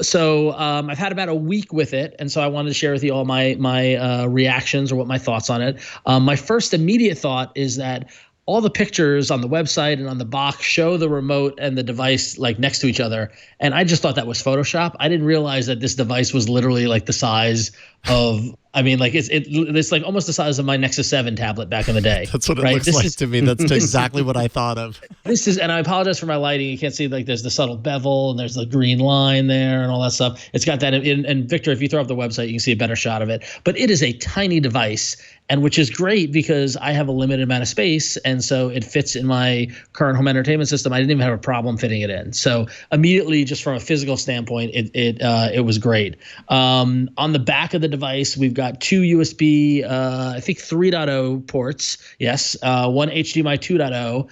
so I've had about a week with it, and so I wanted to share with you all my reactions or what my thoughts on it. My first immediate thought is that all the pictures on the website and on the box show the remote and the device like next to each other, and I just thought that was Photoshop. I didn't realize that this device was literally like the size of, I mean, like it's like almost the size of my Nexus 7 tablet back in the day. That's what it looks like to me. That's exactly what I thought of. And I apologize for my lighting. You can't see, like, there's the subtle bevel and there's the green line there and all that stuff. It's got that. And Victor, if you throw up the website, you can see a better shot of it. But it is a tiny device, and which is great because I have a limited amount of space, and so it fits in my current home entertainment system. I didn't even have a problem fitting it in. So immediately, just from a physical standpoint, it was great. On the back of the device, we've got two USB, I think 3.0 ports. Yes, one HDMI 2.0,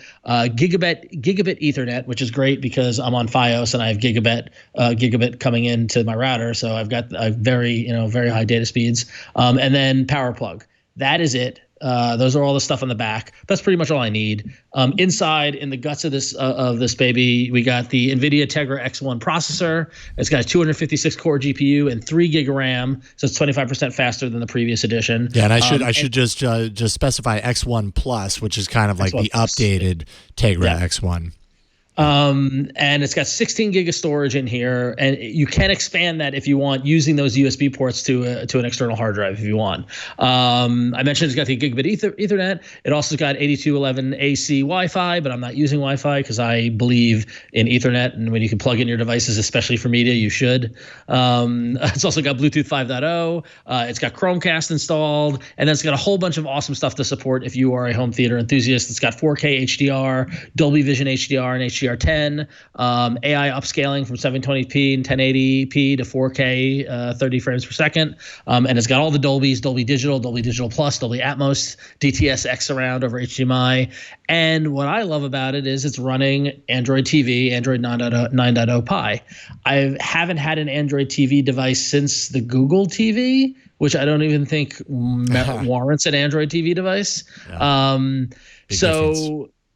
gigabit Ethernet, which is great because I'm on FiOS and I have gigabit coming into my router, so I've got a very high data speeds. And then power plug. That is it. Those are all the stuff on the back. That's pretty much all I need. Inside, in the guts of this baby, we got the NVIDIA Tegra X1 processor. It's got a 256 core GPU and 3 gig of RAM, so it's 25% faster than the previous edition. Yeah, and I should just specify X1 Plus, which is kind of like the updated Tegra X1. And it's got 16 gig of storage in here, and you can expand that if you want, using those USB ports to an external hard drive if you want. I mentioned it's got the gigabit Ethernet. It also got 82.11 AC Wi-Fi, but I'm not using Wi-Fi because I believe in Ethernet, and when you can plug in your devices, especially for media, you should. It's also got Bluetooth 5.0. It's got Chromecast installed, and then it's got a whole bunch of awesome stuff to support if you are a home theater enthusiast. It's got 4K HDR, Dolby Vision HDR, and HDR10, AI upscaling from 720p and 1080p to 4K, 30 frames per second, and it's got all the Dolbys: Dolby Digital Plus, Dolby Atmos, DTS:X surround over HDMI. And what I love about it is it's running Android TV, Android 9.0 Pie. I haven't had an Android TV device since the Google TV, which I don't even think warrants an Android TV device.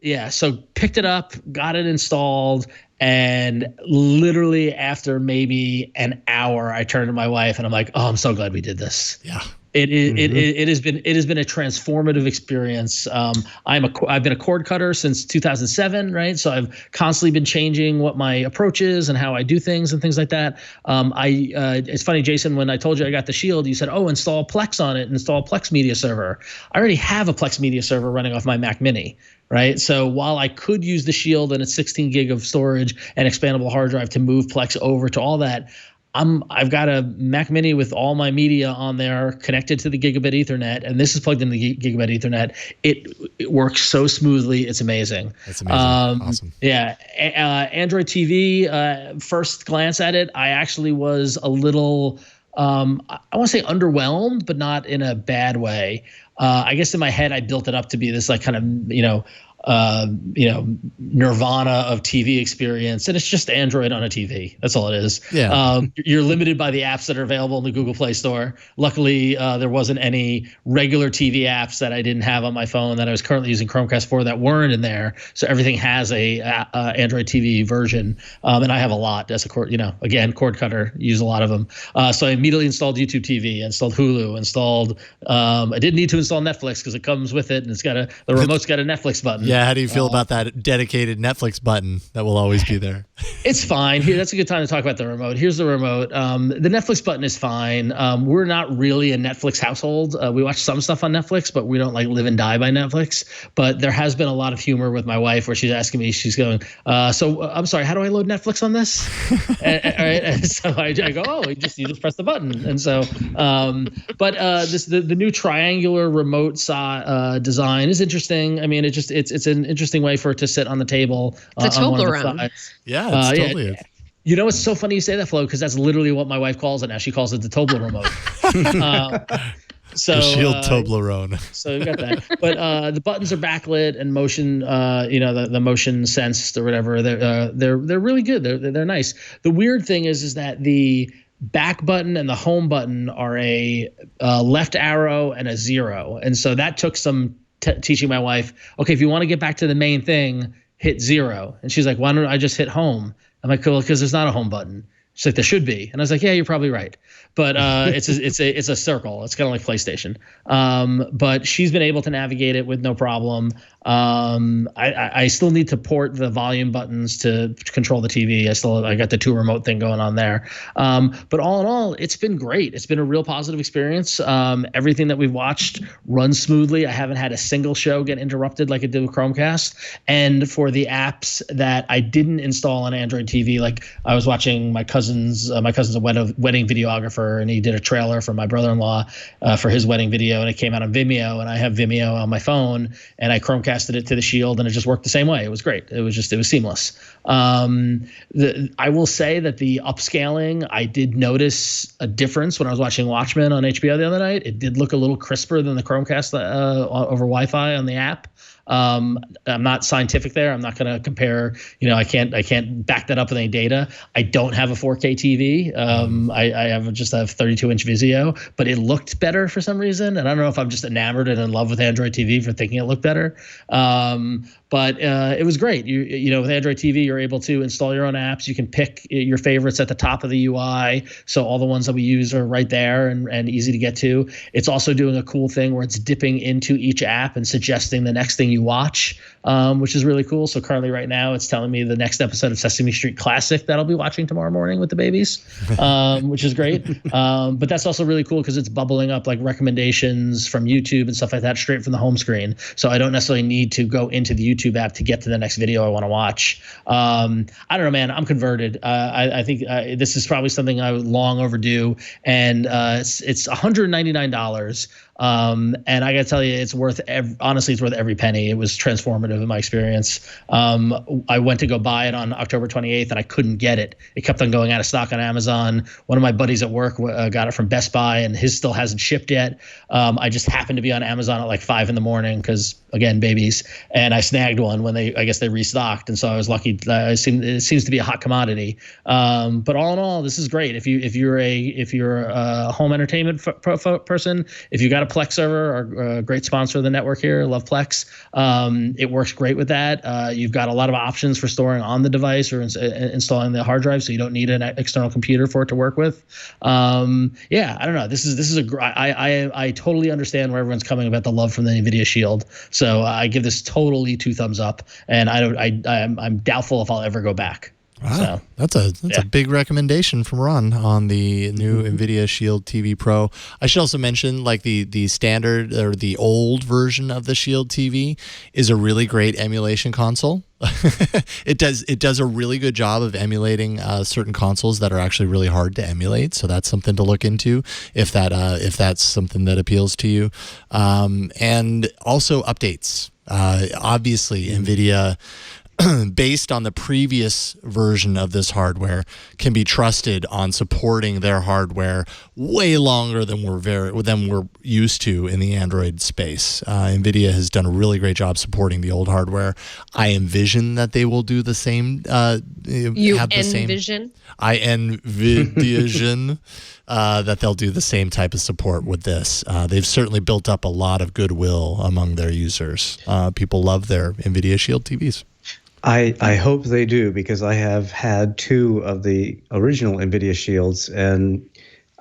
Yeah. So picked it up, got it installed, and literally after maybe an hour, I turned to my wife and I'm like, "Oh, I'm so glad we did this." Yeah. It has been a transformative experience. I've been a cord cutter since 2007, right? So I've constantly been changing what my approach is and how I do things and things like that. It's funny, Jason, when I told you I got the Shield, you said, "Oh, install Plex on it, install Plex Media Server." I already have a Plex Media Server running off my Mac Mini. Right. So while I could use the Shield and its 16 gig of storage and expandable hard drive to move Plex over to all that, I've got a Mac Mini with all my media on there connected to the gigabit Ethernet, and this is plugged into the gigabit Ethernet. It works so smoothly. It's amazing. That's amazing. Awesome. Yeah. Android TV, first glance at it, I actually was a little, I want to say underwhelmed, but not in a bad way. I guess in my head, I built it up to be this like kind of, nirvana of TV experience, and it's just Android on a TV. That's all it is. Yeah. You're limited by the apps that are available in the Google Play Store. Luckily, there wasn't any regular TV apps that I didn't have on my phone that I was currently using Chromecast for that weren't in there. So everything has a Android TV version, and I have a lot. As a cord cutter, use a lot of them. So I immediately installed YouTube TV, installed Hulu, installed. I didn't need to install Netflix because it comes with it, and the remote's got a Netflix button. Yeah, how do you feel about that dedicated Netflix button that will always be there? It's fine. Here, that's a good time to talk about the remote. Here's the remote. The Netflix button is fine. We're not really a Netflix household. We watch some stuff on Netflix, but we don't like live and die by Netflix. But there has been a lot of humor with my wife where she's asking me, she's going, so I'm sorry, how do I load Netflix on this? and so I go, oh, you just press the button. And so, the new triangular remote design is interesting. I mean, it's an interesting way for it to sit on the table. It's a Toblerone. Yeah, it's totally is. You know, it's so funny you say that, Flo, because that's literally what my wife calls it now. She calls it the Toblerone remote. The Shield Toblerone. So you got that. But the buttons are backlit and motion, the motion sensed or whatever. They're really good. They're nice. The weird thing is that the back button and the home button are a left arrow and a 0, and so that took some teaching my wife. Okay, if you want to get back to the main thing, hit 0. And she's like, why don't I just hit home? I'm like, well, because there's not a home button. She's like, there should be. And I was like, yeah, you're probably right. But it's a circle. It's kind of like PlayStation. But she's been able to navigate it with no problem. I still need to port the volume buttons to control the TV. I got the 2 remote thing going on there. But all in all, it's been great. It's been a real positive experience. Everything that we've watched runs smoothly. I haven't had a single show get interrupted like it did with Chromecast. And for the apps that I didn't install on Android TV, like I was watching my cousin's a wedding videographer, and he did a trailer for my brother-in-law for his wedding video, and it came out on Vimeo, and I have Vimeo on my phone, and I Chromecasted it to the Shield, and it just worked the same way. It was great. It was seamless. I will say that the upscaling, I did notice a difference when I was watching Watchmen on HBO the other night. It did look a little crisper than the Chromecast over Wi-Fi on the app. I'm not scientific there. I'm not going to compare, I can't back that up with any data. I don't have a 4K TV. I have just a 32-inch Vizio, but it looked better for some reason. And I don't know if I'm just enamored and in love with Android TV for thinking it looked better. But it was great. With Android TV, you're able to install your own apps. You can pick your favorites at the top of the UI. So all the ones that we use are right there and easy to get to. It's also doing a cool thing where it's dipping into each app and suggesting the next thing you watch, which is really cool. So currently right now it's telling me the next episode of Sesame Street Classic that I'll be watching tomorrow morning with the babies, which is great. But that's also really cool because it's bubbling up like recommendations from YouTube and stuff like that straight from the home screen. So I don't necessarily need to go into the YouTube app to get to the next video I want to watch. I don't know, man. I'm converted. I think this is probably something I would long overdue, and it's $199. And I gotta tell you, it's worth honestly, it's worth every penny. It was transformative in my experience. I went to go buy it on October 28th, and I couldn't get it. It kept on going out of stock on Amazon. One of my buddies at work got it from Best Buy, and his still hasn't shipped yet. I just happened to be on Amazon at like 5 in the morning because, again, babies, and I snagged one when I guess they restocked, and so I was lucky. It seems to be a hot commodity. But all in all, this is great. If you're a home entertainment person, if you got a Plex server, our great sponsor of the network here, love Plex. It works great with that. You've got a lot of options for storing on the device or installing the hard drive, so you don't need an external computer for it to work with. Yeah, I don't know. This is I totally understand where everyone's coming about the love from the NVIDIA Shield. So I give this totally 2 thumbs up, and I'm doubtful if I'll ever go back. Wow, that's a big recommendation from Ron on the new NVIDIA Shield TV Pro. I should also mention, like, the standard or the old version of the Shield TV is a really great emulation console. It does a really good job of emulating certain consoles that are actually really hard to emulate. So that's something to look into if that's something that appeals to you. And also updates. Obviously, NVIDIA, based on the previous version of this hardware, can be trusted on supporting their hardware way longer than we're used to in the Android space. NVIDIA has done a really great job supporting the old hardware. I envision that they will do the same. I envision that they'll do the same type of support with this. They've certainly built up a lot of goodwill among their users. People love their NVIDIA Shield TVs. I hope they do, because I have had 2 of the original NVIDIA Shields, and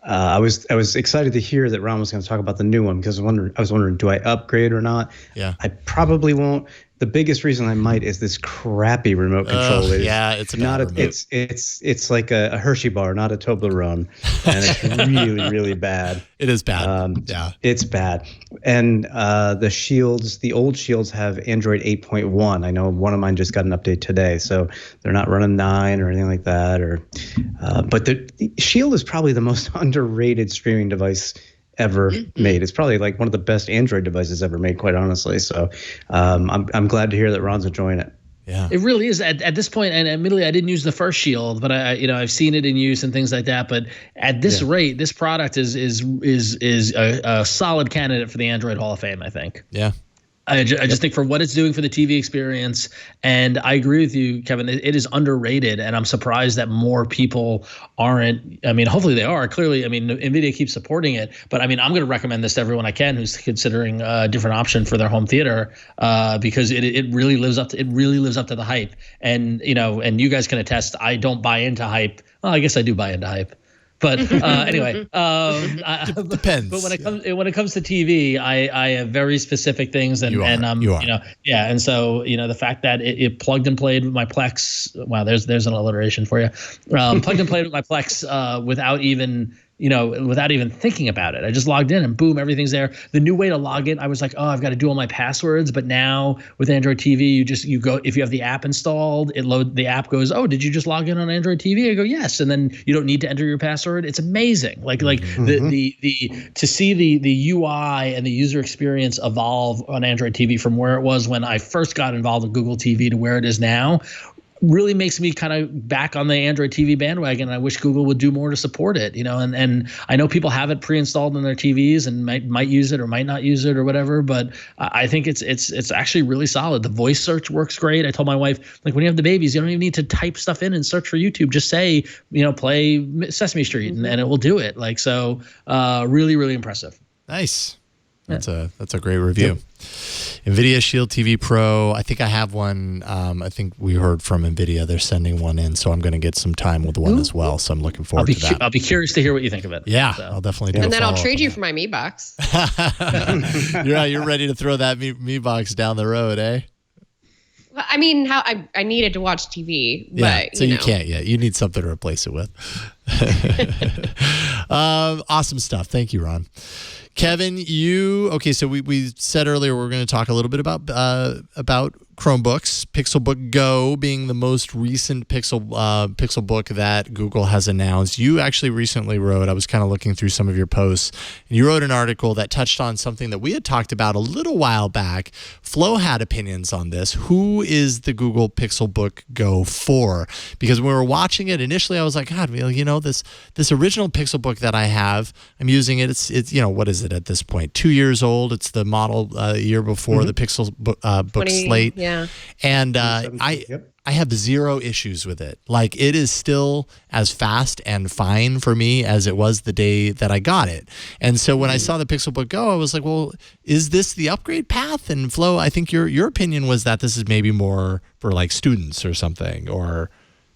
I was excited to hear that Ron was going to talk about the new one, because I was wondering, do I upgrade or not? Yeah, I probably won't. The biggest reason I might is this crappy remote control. Yeah, it's it's like a Hershey bar, not a Toblerone, and it's really, really bad. It is bad. Yeah, it's bad. And the old Shields have Android 8.1. I know one of mine just got an update today, so they're not running 9 or anything like that. But the Shield is probably the most underrated streaming device ever made. It's probably like one of the best Android devices ever made, quite honestly. So I'm glad to hear that Ron's enjoying it. Yeah, it really is at this point. And admittedly, I didn't use the first Shield, but I've seen it in use and things like that. But at this rate, this product is a solid candidate for the Android Hall of Fame, I think. Yeah. I just think for what it's doing for the TV experience, and I agree with you, Kevin, it is underrated, and I'm surprised that more people aren't. I mean, hopefully they are. Clearly, I mean, NVIDIA keeps supporting it, but I mean, I'm going to recommend this to everyone I can who's considering a different option for their home theater, because it really lives up to the hype. And and you guys can attest, I don't buy into hype. Well, I guess I do buy into hype. But anyway, depends. But when it comes to TV, I have very specific things, and and so the fact that it plugged and played with my Plex. Wow, there's an alliteration for you. Plugged and played with my Plex without even thinking about it. I just logged in and boom, everything's there. The new way to log in, I was like, oh, I've got to do all my passwords. But now with Android TV, you go, if you have the app installed, the app goes, oh, did you just log in on Android TV? I go, yes. And then you don't need to enter your password. It's amazing. Like to see the UI and the user experience evolve on Android TV from where it was when I first got involved with Google TV to where it is now really makes me kind of back on the Android TV bandwagon. I wish Google would do more to support it, and I know people have it pre-installed on their TVs and might use it or might not use it or whatever, but I think it's actually really solid. The voice search works great. I told my wife, like, when you have the babies, you don't even need to type stuff in and search for YouTube. Just say, play Sesame Street and it will do it. Like, so really, really impressive. Nice. That's a great review. Yep. NVIDIA Shield TV Pro. I think I have one. I think we heard from NVIDIA. They're sending one in, so I'm going to get some time with one as well. So I'm looking forward to that. I'll be curious to hear what you think of it. Yeah, so. I'll definitely do And then I'll trade you that. for my Mi Box. You're ready to throw that Mi Box down the road, eh? Well, I mean, how I needed to watch TV, Yeah, but so you can't yet. You need something to replace it with. Awesome stuff. Thank you, Ron. Kevin, so we said earlier we're going to talk a little bit about Chromebooks, Pixelbook Go being the most recent Pixelbook that Google has announced. You actually recently wrote, I was kind of looking through some of your posts, and you wrote an article that touched on something that we had talked about a little while back. Flo had opinions on this. Who is the Google Pixelbook Go for? Because when we were watching it initially, I was like, God, this original Pixelbook that I have, I'm using it. It's what is it at this point? 2 years old. It's the model year before the Pixelbook 20, Slate. Yeah. And I have zero issues with it. Like, it is still as fast and fine for me as it was the day that I got it. And so when I saw the Pixelbook Go, I was like, well, is this the upgrade path? And Flo, I think your opinion was that this is maybe more for like students or something, or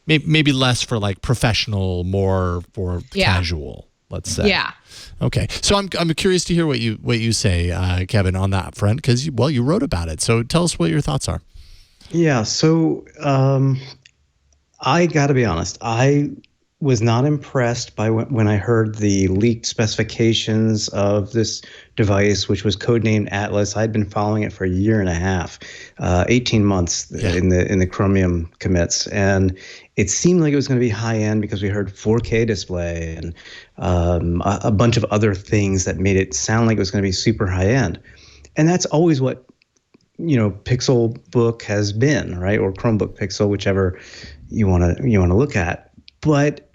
maybe less for like professional, more for casual, let's say. Yeah. Okay, so I'm curious to hear what you say, Kevin, on that front, because you wrote about it. So tell us what your thoughts are. Yeah, so I got to be honest. I was not impressed by when I heard the leaked specifications of this device, which was codenamed Atlas. I'd been following it for a year and a half, 18 months in the Chromium commits, and it seemed like it was going to be high end because we heard 4K display and a bunch of other things that made it sound like it was going to be super high end. And that's always what Pixelbook has been, right? Or Chromebook Pixel, whichever you want to look at. But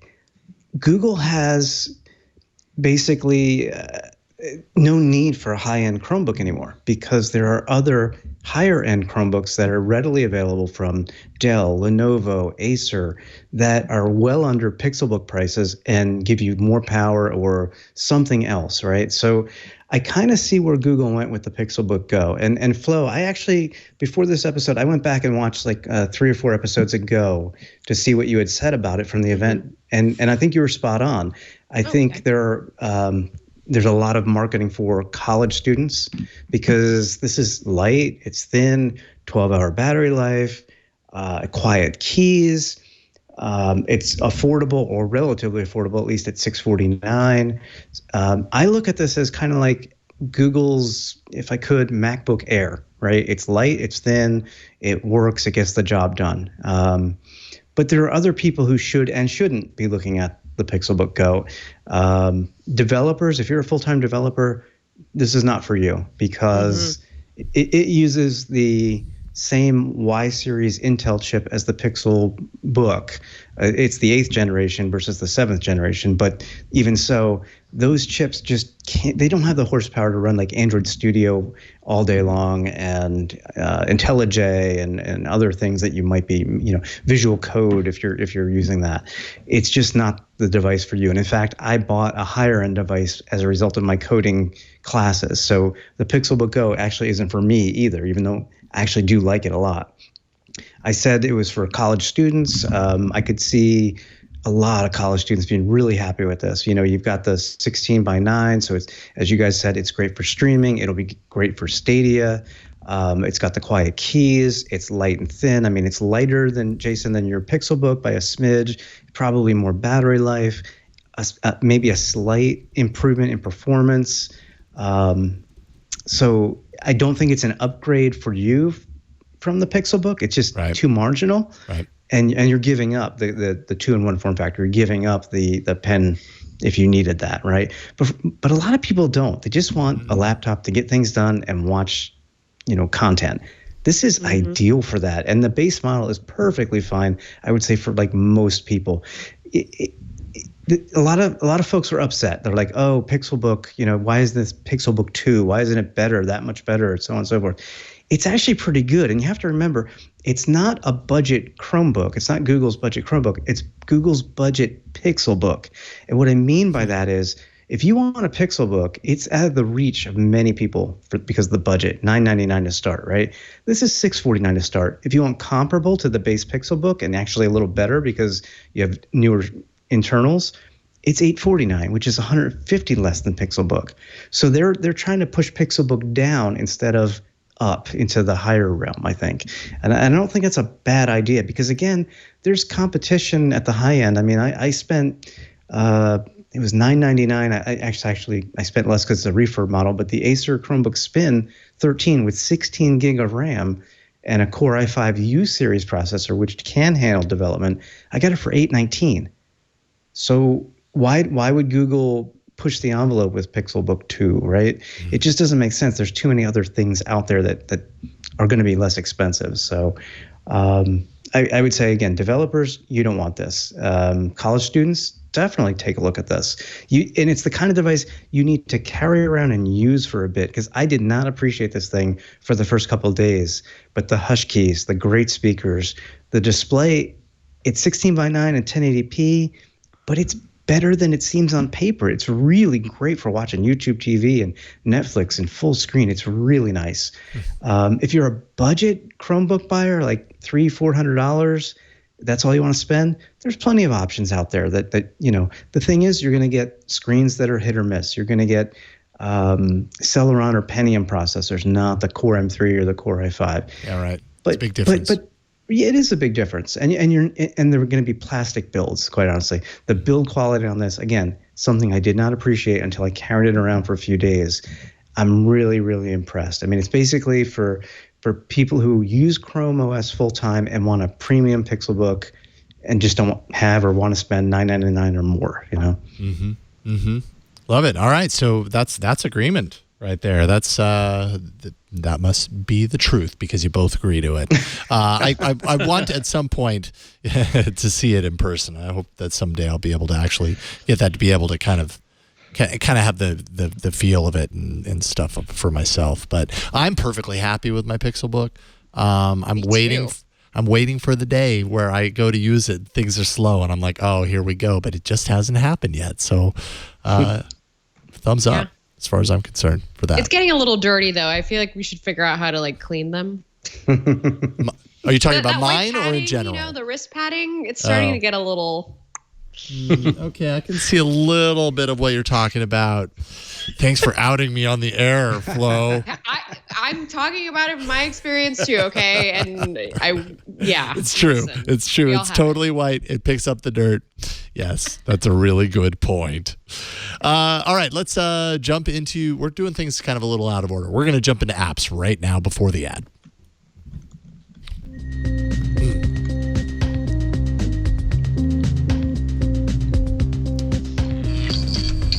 Google has basically no need for a high-end Chromebook anymore, because there are other higher-end Chromebooks that are readily available from Dell, Lenovo, Acer, that are well under Pixelbook prices and give you more power or something else, right? So I kind of see where Google went with the Pixelbook Go. And Flo, I actually, before this episode, I went back and watched like 3 or 4 episodes ago to see what you had said about it from the event. And I think you were spot on. I think there's a lot of marketing for college students, because this is light, it's thin, 12-hour battery life, quiet keys. It's affordable, or relatively affordable, at least at $649. I look at this as kind of like Google's, if I could, MacBook Air, right? It's light, it's thin, it works, it gets the job done. But there are other people who should and shouldn't be looking at the Pixelbook Go. Developers, if you're a full-time developer, this is not for you, because it uses the same Y series Intel chip as the Pixelbook. It's the 8th generation versus the 7th generation, but even so, those chips just can't, they don't have the horsepower to run like Android Studio all day long, and IntelliJ and other things that you might be, Visual Code if you're using that. It's just not the device for you. And in fact, I bought a higher end device as a result of my coding classes. So the Pixelbook Go actually isn't for me either, even though I actually do like it a lot. I said it was for college students. I could see a lot of college students being really happy with this. You've got the 16:9, so it's, as you guys said, it's great for streaming. It'll be great for Stadia. It's got the quiet keys. It's light and thin. I mean, it's lighter than your Pixelbook by a smidge. Probably more battery life. Maybe a slight improvement in performance. So I don't think it's an upgrade for you from the Pixelbook. It's just too marginal. Right. And you're giving up the 2-in-1 form factor. You're giving up the pen if you needed that, right? But a lot of people don't. They just want a laptop to get things done and watch, content. This is ideal for that. And the base model is perfectly fine, I would say, for like most people. A lot of folks were upset. They're like, oh, Pixelbook, why is this Pixelbook 2? Why isn't it better, that much better, so on and so forth? It's actually pretty good. And you have to remember, it's not a budget Chromebook. It's not Google's budget Chromebook. It's Google's budget Pixelbook. And what I mean by that is, If you want a Pixelbook, it's out of the reach of many people because of the budget, $999 to start, right? This is $649 to start. If you want comparable to the base Pixelbook and actually a little better because you have newer internals, it's $849, which is $150 less than Pixelbook. So they're trying to push Pixelbook down instead of up into the higher realm, I think. And I don't think that's a bad idea because, again, there's competition at the high end. I mean, I spent, it was $999. I spent less because it's a refurb model, but the Acer Chromebook Spin 13 with 16 gig of RAM and a Core i5 U series processor, which can handle development, I got it for $819. So why would Google push the envelope with Pixelbook 2, right? It just doesn't make sense. There's too many other things out there that are going to be less expensive. So I would say, again, developers, you don't want this. College students, definitely take a look at this. And it's the kind of device you need to carry around and use for a bit, because I did not appreciate this thing for the first couple of days. But the hush keys, the great speakers, the display, it's 16 by 9 and 1080p, but it's better than it seems on paper. It's really great for watching YouTube TV and Netflix in full screen. It's really nice. If you're a budget Chromebook buyer, like $300-400, that's all you want to spend, there's plenty of options out there that the thing is, you're going to get screens that are hit or miss. You're going to get Celeron or Pentium processors, not the Core M3 or the Core i5. Yeah, right. But it's a big difference. But yeah, it is a big difference, and there are going to be plastic builds. Quite honestly, the build quality on this, again, something I did not appreciate until I carried it around for a few days. I'm really, really impressed. I mean, it's basically for people who use Chrome OS full time and want a premium Pixelbook, and just don't have or want to spend $999 or more. Mm-hmm. Mm-hmm. Love it. All right, so that's agreement right there. That's that must be the truth because you both agree to it. I want at some point to see it in person. I hope that someday I'll be able to actually get that, to be able to kind of have the feel of it and stuff for myself. But I'm perfectly happy with my Pixelbook. I'm waiting for the day where I go to use it, things are slow, and I'm like, oh, here we go. But it just hasn't happened yet. So thumbs up. As far as I'm concerned for that. It's getting a little dirty, though. I feel like we should figure out how to clean them. Are you talking about mine padding, or in general? The wrist padding, it's starting to get a little... Okay, I can see a little bit of what you're talking about. Thanks for outing me on the air, Flo. I'm talking about it from my experience too, okay? And it's true. Listen, it's true. It's totally white. It picks up the dirt. Yes, that's a really good point. All right, let's jump into, we're doing things kind of a little out of order. We're going to jump into apps right now before the ad.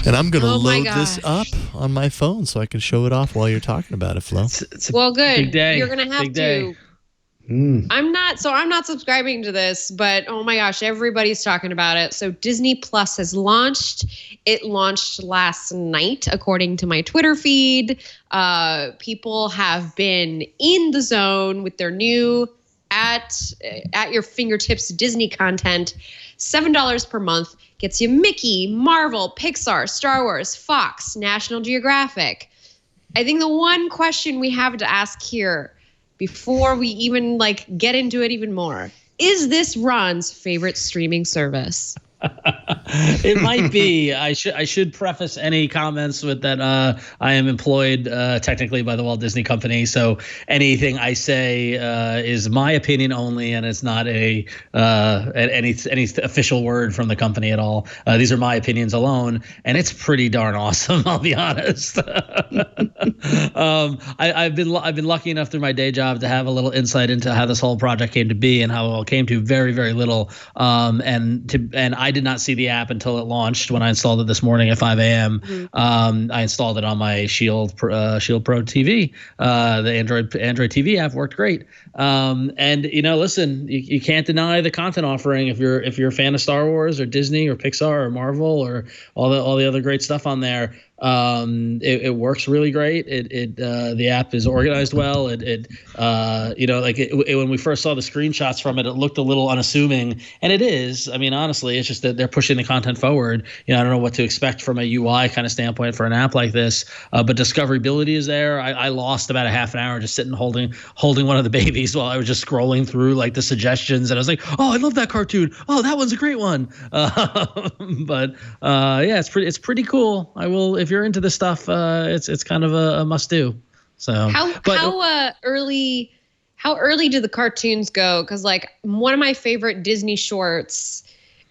And I'm going to load this up on my phone so I can show it off while you're talking about it, Flo. Well, good. Big day. You're going to have to. I'm not subscribing to this, but oh my gosh, everybody's talking about it. So Disney Plus has launched. It launched last night, according to my Twitter feed. People have been in the zone with their new at your fingertips Disney content. $7 per month gets you Mickey, Marvel, Pixar, Star Wars, Fox, National Geographic. I think the one question we have to ask here before we even get into it even more, is this Ron's favorite streaming service? It might be. I should preface any comments with that I am employed technically by the Walt Disney Company, so anything I say is my opinion only, and it's not any official word from the company at all. These are my opinions alone, and it's pretty darn awesome. I'll be honest. I've been lucky enough through my day job to have a little insight into how this whole project came to be and how it all came to. Very, very little, and I did not see the app until it launched when I installed it this morning at 5 a.m. Mm-hmm. I installed it on my Shield Pro TV. The Android TV app worked great. And listen, you can't deny the content offering if you're a fan of Star Wars or Disney or Pixar or Marvel or all the other great stuff on there. It works really great. The app is organized well. When we first saw the screenshots from it, it looked a little unassuming, and it is. I mean, honestly, it's just that they're pushing the content forward. I don't know what to expect from a UI kind of standpoint for an app like this, but discoverability is there. I lost about a half an hour just sitting holding one of the babies while I was just scrolling through like the suggestions, and I was like, oh, I love that cartoon. Oh, that one's a great one. It's pretty cool. I will, if you're into this stuff, it's kind of a must do. So how early do the cartoons go? Because like one of my favorite Disney shorts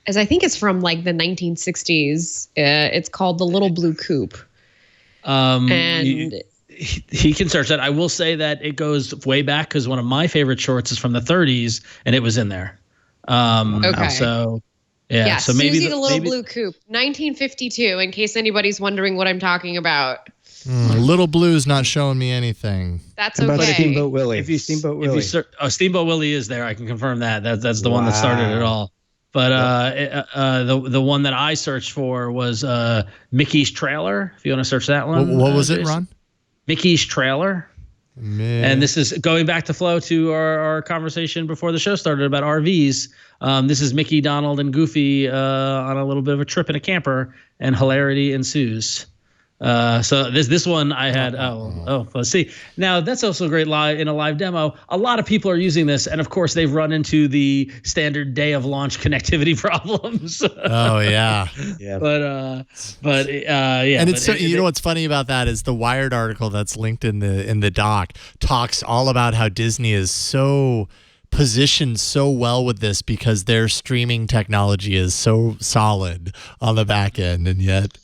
is, I think it's from like the 1960s. It's called The Little Blue Coupe. And he can search that. I will say that it goes way back because one of my favorite shorts is from the 30s, and it was in there. Okay. So. Yeah, so maybe Susie the Little Blue Coupe, 1952, in case anybody's wondering what I'm talking about. Little Blue's not showing me anything. That's okay. okay. Steamboat Willie. Steamboat Willie is there. I can confirm that. That's the one that started it all. But the one that I searched for was Mickey's Trailer. If you want to search that one. What was it, Ron? Mickey's Trailer. And this is going back to Flo to our conversation before the show started about RVs. This is Mickey, Donald, and Goofy on a little bit of a trip in a camper, and hilarity ensues. So this one I had. Let's see. Now that's also great in a live demo. A lot of people are using this, and of course they've run into the standard day of launch connectivity problems. Oh yeah. But And it's you know what's funny about that is the Wired article that's linked in the doc talks all about how Disney is so positioned so well with this because their streaming technology is so solid on the back end, and yet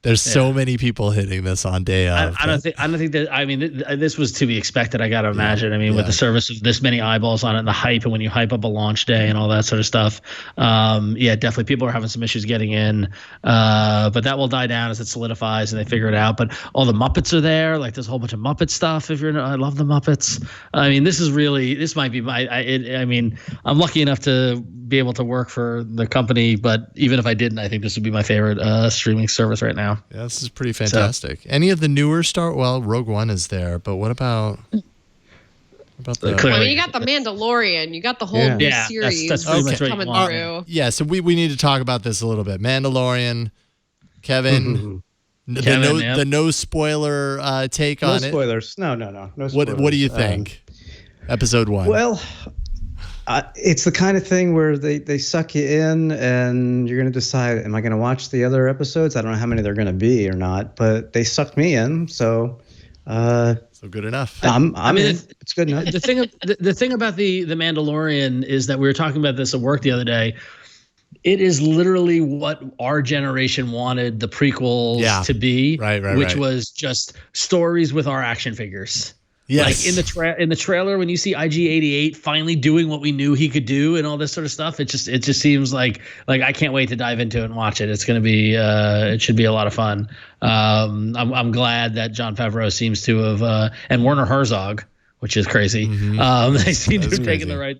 there's so many people hitting this on day of. I don't think that. I mean, this was to be expected. I got to imagine. I mean, with the service of this many eyeballs on it, and the hype, and when you hype up a launch day and all that sort of stuff, definitely people are having some issues getting in. But that will die down as it solidifies and they figure it out. But all the Muppets are there. Like there's a whole bunch of Muppet stuff. I love the Muppets. I mean, this might be I'm lucky enough to be able to work for the company, but even if I didn't, I think this would be my favorite streaming service right now. Yeah, this is pretty fantastic. Any of the newer Rogue One is there, but what about the? I mean, you got the Mandalorian, you got the whole new series that's pretty much coming through. Yeah, so we need to talk about this a little bit. Mandalorian, Kevin. The no spoiler take on it. No spoilers. No spoilers. What do you think? Episode 1. Well, it's the kind of thing where they suck you in and you're going to decide, am I going to watch the other episodes? I don't know how many they're going to be or not, but they sucked me in. So good enough. I'm in. It's good enough. The thing about the Mandalorian is that we were talking about this at work the other day. It is literally what our generation wanted the prequels to be, which was just stories with our action figures. Yes. Like in the trailer, when you see IG-88 finally doing what we knew he could do and all this sort of stuff, it just seems like I can't wait to dive into it and watch it. It's going to be it should be a lot of fun. I'm glad that Jon Favreau seems to have and Werner Herzog, which is crazy. They seem to have taken the right.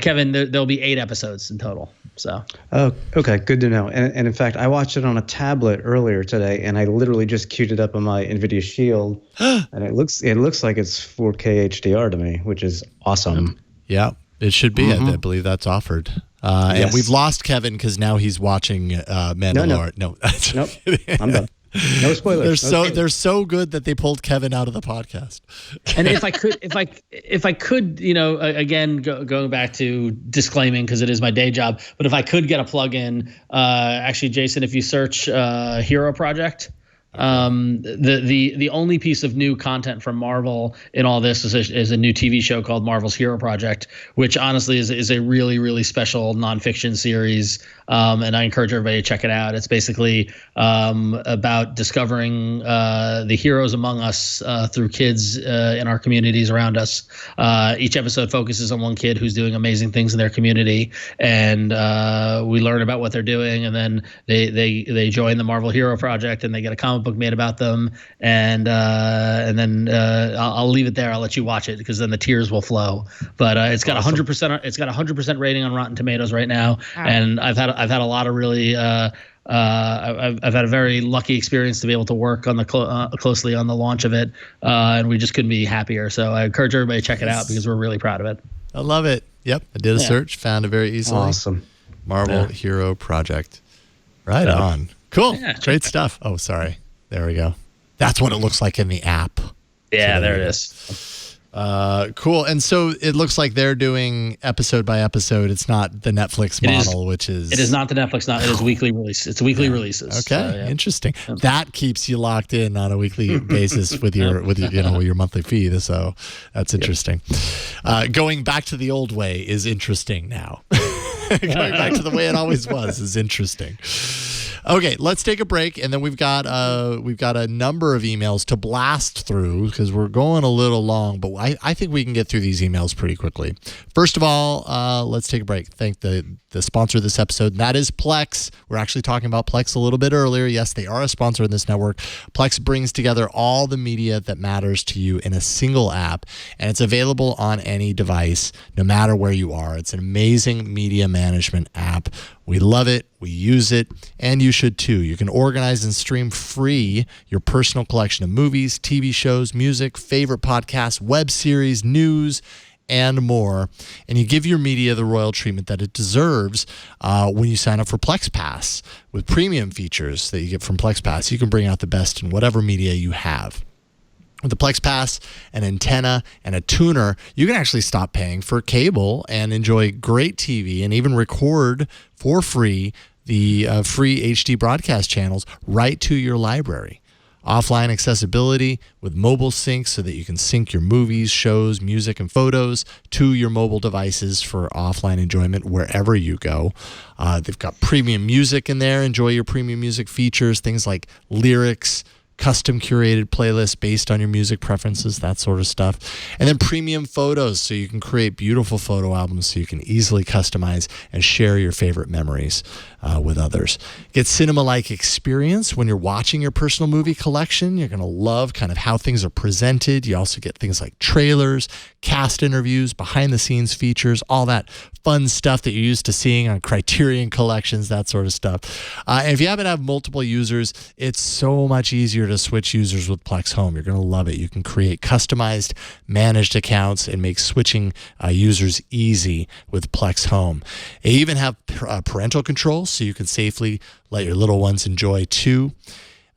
Kevin, there'll be 8 episodes in total. So. Oh, okay. Good to know. And in fact, I watched it on a tablet earlier today, and I literally just queued it up on my NVIDIA Shield, and it looks like it's 4K HDR to me, which is awesome. Yeah, it should be. I believe that's offered. And we've lost Kevin because now he's watching Mandalorian. No. Nope. I'm done. No spoilers. They're so good that they pulled Kevin out of the podcast. And if I could, again, going back to disclaiming because it is my day job, but if I could get a plug in, actually, Jason, if you search Hero Project. The only piece of new content from Marvel in all this is a new TV show called Marvel's Hero Project, which honestly is a really, really special nonfiction series. And I encourage everybody to check it out. It's basically about discovering the heroes among us through kids in our communities around us. Each episode focuses on one kid who's doing amazing things in their community, and we learn about what they're doing, and then they join the Marvel Hero Project, and they get a comic book made about them, and then I'll leave it there. I'll let you watch it because then the tears will flow. But it's got 100%. It's got 100% rating on Rotten Tomatoes right now, and I've had a lot of really I've had a very lucky experience to be able to work on the closely on the launch of it, and we just couldn't be happier. So I encourage everybody to check it out because we're really proud of it. I love it. Yep, I did a search, found it very easily. Awesome. Marvel Hero Project. Right on. Cool. Yeah, great stuff. Oh, sorry. There we go. That's what it looks like in the app. Yeah, so there it is. Cool. And so it looks like they're doing episode by episode. It's not the Netflix model, which is... It is not the Netflix. It is weekly release. It's weekly releases. Okay, so, interesting. That keeps you locked in on a weekly basis with your your monthly fee. So that's interesting. Going back to the old way is interesting now. Going back to the way it always was is interesting. Okay, let's take a break, and then we've got a number of emails to blast through because we're going a little long, but I think we can get through these emails pretty quickly. First of all, let's take a break. Thank the sponsor of this episode, and that is Plex. We're actually talking about Plex a little bit earlier. Yes, they are a sponsor in this network. Plex brings together all the media that matters to you in a single app, and it's available on any device, no matter where you are. It's an amazing media management app. We love it, we use it, and you should too. You can organize and stream free your personal collection of movies, TV shows, music, favorite podcasts, web series, news, and more. And you give your media the royal treatment that it deserves when you sign up for Plex Pass. With premium features that you get from Plex Pass, you can bring out the best in whatever media you have. With the Plex Pass, an antenna, and a tuner, you can actually stop paying for cable and enjoy great TV and even record for free the free HD broadcast channels right to your library. Offline accessibility with mobile sync so that you can sync your movies, shows, music, and photos to your mobile devices for offline enjoyment wherever you go. They've got premium music in there. Enjoy your premium music features, things like lyrics, custom curated playlists based on your music preferences, that sort of stuff. And then premium photos, so you can create beautiful photo albums so you can easily customize and share your favorite memories with others. Get cinema-like experience when you're watching your personal movie collection. You're going to love kind of how things are presented. You also get things like trailers, cast interviews, behind-the-scenes features, all that fun stuff that you're used to seeing on Criterion collections, that sort of stuff. And if you happen to have multiple users, it's so much easier to switch users with Plex Home. You're going to love it. You can create customized, managed accounts and make switching users easy with Plex Home. They even have parental controls, so you can safely let your little ones enjoy too.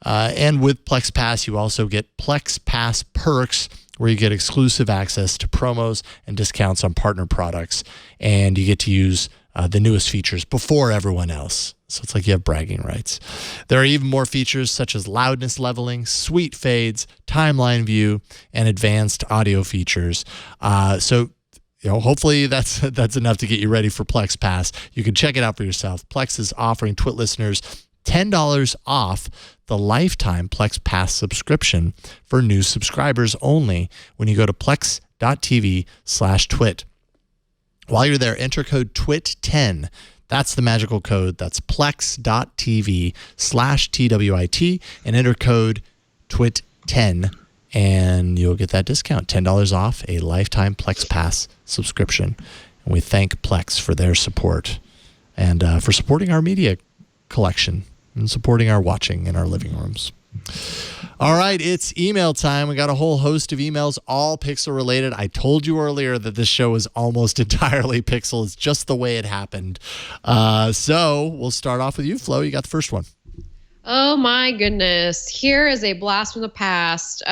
And with Plex Pass, you also get Plex Pass perks, where you get exclusive access to promos and discounts on partner products, and you get to use the newest features before everyone else. So it's like you have bragging rights. There are even more features such as loudness leveling, sweet fades, timeline view, and advanced audio features. So hopefully that's enough to get you ready for Plex Pass. You can check it out for yourself. Plex is offering Twit listeners $10 off the lifetime Plex Pass subscription for new subscribers only when you go to plex.tv/twit. While you're there, enter code TWIT10. That's the magical code. That's plex.tv/TWIT and enter code TWIT10 and you'll get that discount, $10 off a lifetime Plex Pass subscription. And we thank Plex for their support and for supporting our media collection and supporting our watching in our living rooms. All right, it's email time. We got a whole host of emails, all Pixel related. I told you earlier that this show is almost entirely Pixel. It's just the way it happened. So we'll start off with you, Flo. You got the first one. Oh my goodness. Here is a blast from the past.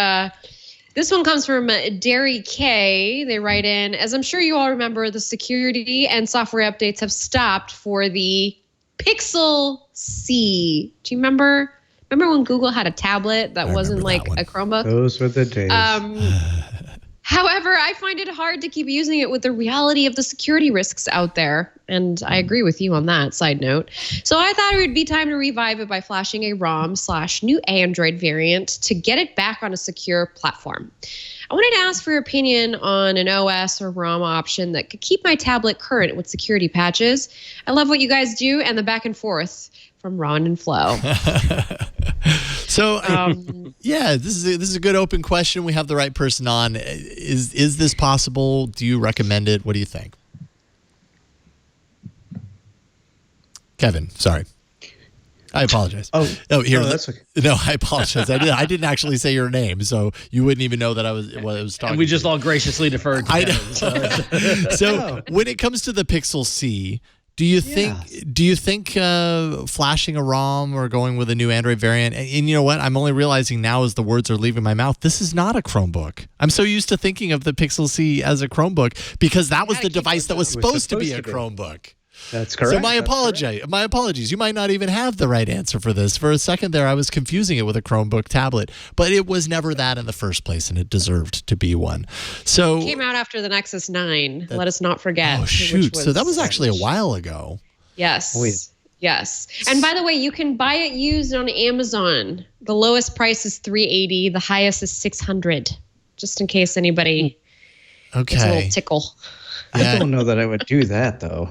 This one comes from Derry K. They write in, as I'm sure you all remember, the security and software updates have stopped for the Pixel C. Do you remember? Remember when Google had a tablet that wasn't like a Chromebook? Those were the days. However, I find it hard to keep using it with the reality of the security risks out there. And I agree with you on that, side note. So I thought it would be time to revive it by flashing a ROM/new Android variant to get it back on a secure platform. I wanted to ask for your opinion on an OS or ROM option that could keep my tablet current with security patches. I love what you guys do and the back and forth from Ron and Flo. So, yeah, this is a good open question. We have the right person on. Is this possible? Do you recommend it? What do you think? Kevin, sorry. I apologize. Here. That's okay. No, I apologize. I didn't actually say your name, so you wouldn't even know that I was talking. And we just all graciously deferred to Kevin, So when it comes to the Pixel C, do you think flashing a ROM or going with a new Android variant? And you know what? I'm only realizing now as the words are leaving my mouth, this is not a Chromebook. I'm so used to thinking of the Pixel C as a Chromebook because that was the device that was supposed to be a Chromebook. That's correct. So my apologies. You might not even have the right answer for this. For a second there, I was confusing it with a Chromebook tablet, but it was never that in the first place, and it deserved to be one. So it came out after the Nexus 9. Let us not forget. Oh shoot! So that was actually a while ago. Yes. Oh, yeah. Yes. And by the way, you can buy it used on Amazon. The lowest price is $380. The highest is $600. Just in case anybody gets a little tickle. I don't know that I would do that though.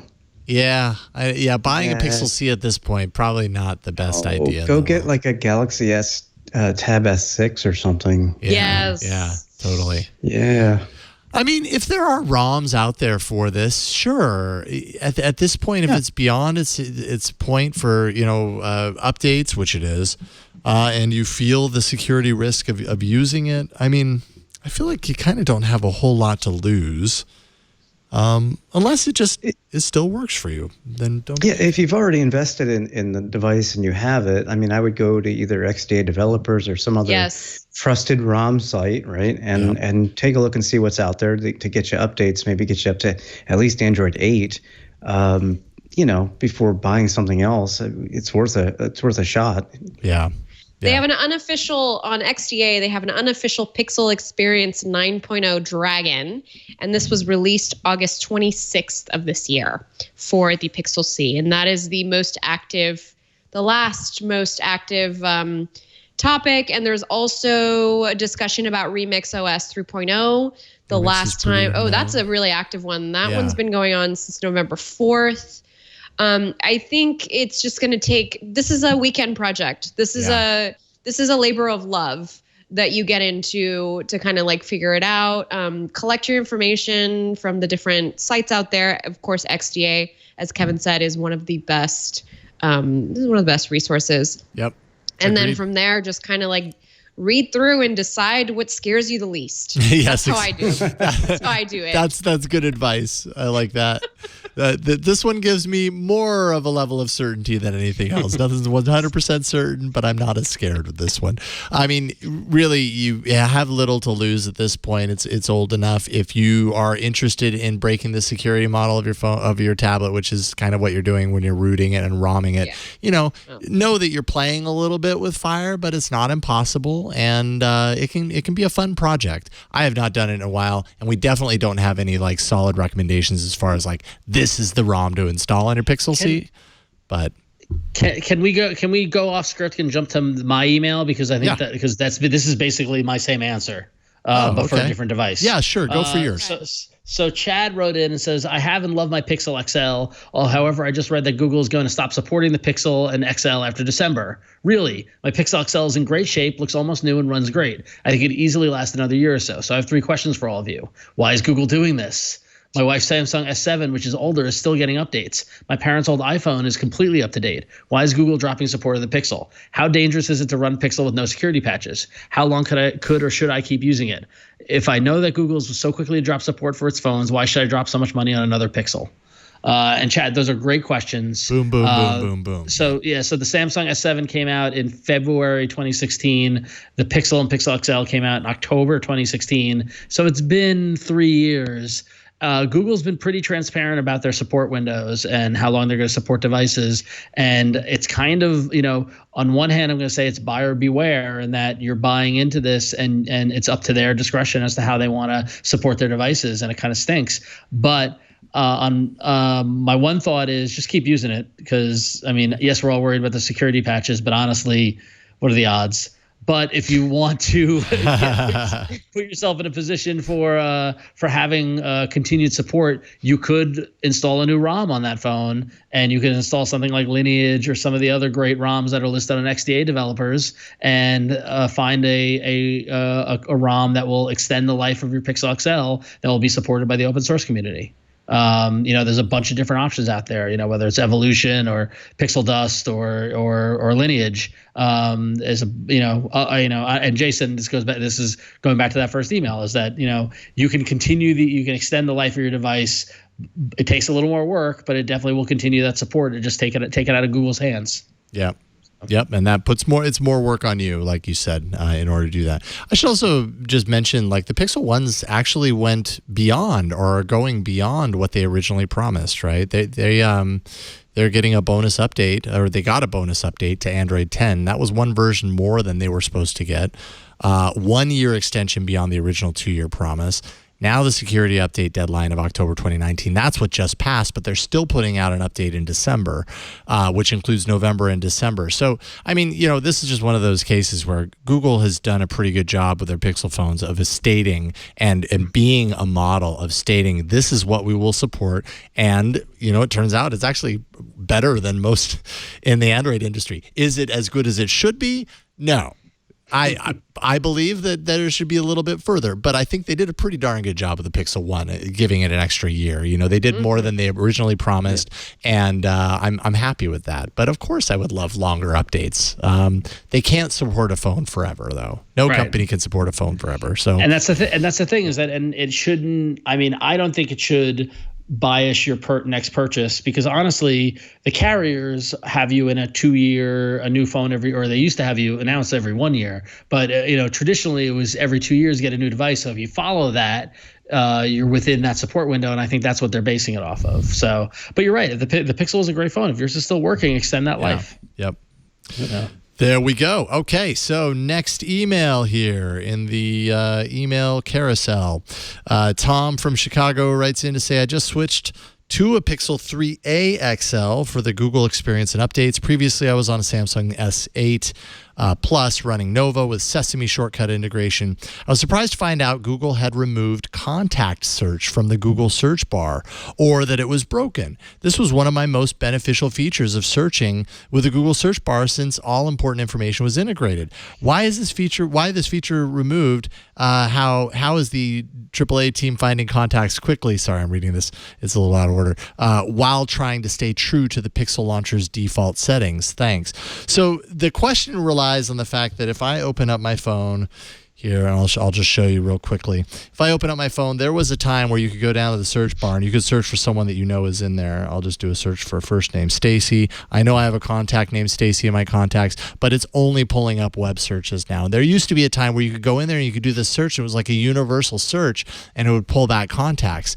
Yeah, buying a Pixel C at this point, probably not the best idea. Go get like a Galaxy S Tab S6 or something. Yeah, yes. Yeah, totally. Yeah. I mean, if there are ROMs out there for this, sure. At this point, if it's beyond its point for updates, which it is, and you feel the security risk of using it, I mean, I feel like you kind of don't have a whole lot to lose. Unless it still works for you, then don't. Yeah, if you've already invested in the device and you have it, I mean, I would go to either XDA developers or some other trusted ROM site, right? And take a look and see what's out there to get you updates, maybe get you up to at least Android 8. Before buying something else, it's worth a shot. Yeah. They have an unofficial, on XDA, they have an unofficial Pixel Experience 9.0 Dragon, and this was released August 26th of this year for the Pixel C, and that is the last most active topic, and there's also a discussion about Remix OS 3.0. That's a really active one. That one's been going on since November 4th. I think it's just going to this is a weekend project. This is a labor of love that you get into to kind of like figure it out, collect your information from the different sites out there. Of course, XDA, as Kevin said, is one of the best, resources. Yep. And then from there, just kind of like read through and decide what scares you the least. Yes, that's how I do. That's how I do it. That's good advice. I like that. This one gives me more of a level of certainty than anything else. Nothing's 100% certain, but I'm not as scared with this one. I mean, really, you have little to lose at this point. It's old enough. If you are interested in breaking the security model of your phone, of your tablet, which is kind of what you're doing when you're rooting it and ROMing it, know that you're playing a little bit with fire, but it's not impossible, and it can be a fun project. I have not done it in a while, and we definitely don't have any like solid recommendations as far as like this is the ROM to install on your Pixel C. But can we go off script and jump to my email, because I think this is basically my same answer, but for a different device. Yeah, sure. Go for yours. So Chad wrote in and says, I have and love my Pixel XL. However, I just read that Google is going to stop supporting the Pixel and XL after December. Really? My Pixel XL is in great shape, looks almost new, and runs great. I think it'd easily last another year or so. So I have 3 questions for all of you. Why is Google doing this? My wife's Samsung S7, which is older, is still getting updates. My parents' old iPhone is completely up to date. Why is Google dropping support of the Pixel? How dangerous is it to run Pixel with no security patches? How long could or should I keep using it? If I know that Google's so quickly to drop support for its phones, why should I drop so much money on another Pixel? And Chad, those are great questions. Boom, boom, boom, boom, boom. So the Samsung S7 came out in February 2016. The Pixel and Pixel XL came out in October 2016. So it's been 3 years. Google's been pretty transparent about their support windows and how long they're going to support devices. And it's kind of, on one hand, I'm going to say it's buyer beware, and that you're buying into this and it's up to their discretion as to how they want to support their devices. And it kind of stinks. But my one thought is just keep using it, because, I mean, yes, we're all worried about the security patches, but honestly, what are the odds? But if you want to put yourself in a position for having continued support, you could install a new ROM on that phone, and you can install something like Lineage or some of the other great ROMs that are listed on XDA developers, and find a ROM that will extend the life of your Pixel XL that will be supported by the open source community. There's a bunch of different options out there. Whether it's Evolution or Pixel Dust or Lineage. And Jason, this is going back to that first email, is that you can you can extend the life of your device. It takes a little more work, but it definitely will continue that support and just take it out of Google's hands. Yeah. Yep, and that puts it's more work on you, like you said, in order to do that. I should also just mention, like, the Pixel ones actually went beyond, or are going beyond what they originally promised, right? They're getting a bonus update, or they got a bonus update to Android 10. That was one version more than they were supposed to get. 1 year extension beyond the original 2-year promise. Now the security update deadline of October 2019, that's what just passed, but they're still putting out an update in December, which includes November and December. So, I mean, this is just one of those cases where Google has done a pretty good job with their Pixel phones of stating and being a model of stating this is what we will support. And, it turns out it's actually better than most in the Android industry. Is it as good as it should be? No. I believe that there should be a little bit further, but I think they did a pretty darn good job with the Pixel 1, giving it an extra year. They did more than they originally promised, and I'm happy with that. But of course, I would love longer updates. They can't support a phone forever, though. No company can support a phone forever. So, and that's the thing is that, and it shouldn't. I mean, I don't think it should bias your next purchase, because honestly, the carriers have you in a 2-year, a new phone or they used to have you announced every 1 year. But traditionally it was every 2 years get a new device. So if you follow that, you're within that support window, and I think that's what they're basing it off of. So, but you're right. The Pixel is a great phone. If yours is still working, extend that life. Yep. There we go. Okay, so next email here in the email carousel. Tom from Chicago writes in to say, I just switched to a Pixel 3a XL for the Google experience and updates. Previously, I was on a Samsung S8 Plus running Nova with Sesame shortcut integration. I was surprised to find out Google had removed contact search from the Google search bar, or that it was broken. This was one of my most beneficial features of searching with the Google search bar, since all important information was integrated. Why this feature removed? How is the AAA team finding contacts quickly? Sorry, I'm reading this. It's a little out of order. While trying to stay true to the Pixel launcher's default settings. Thanks. So the question relies on the fact that if I open up my phone here, and I'll just show you real quickly. If I open up my phone, there was a time where you could go down to the search bar and you could search for someone that is in there. I'll just do a search for a first name, Stacy. I know I have a contact named Stacy in my contacts, but it's only pulling up web searches now. There used to be a time where you could go in there and you could do the search. It was like a universal search, and it would pull back contacts.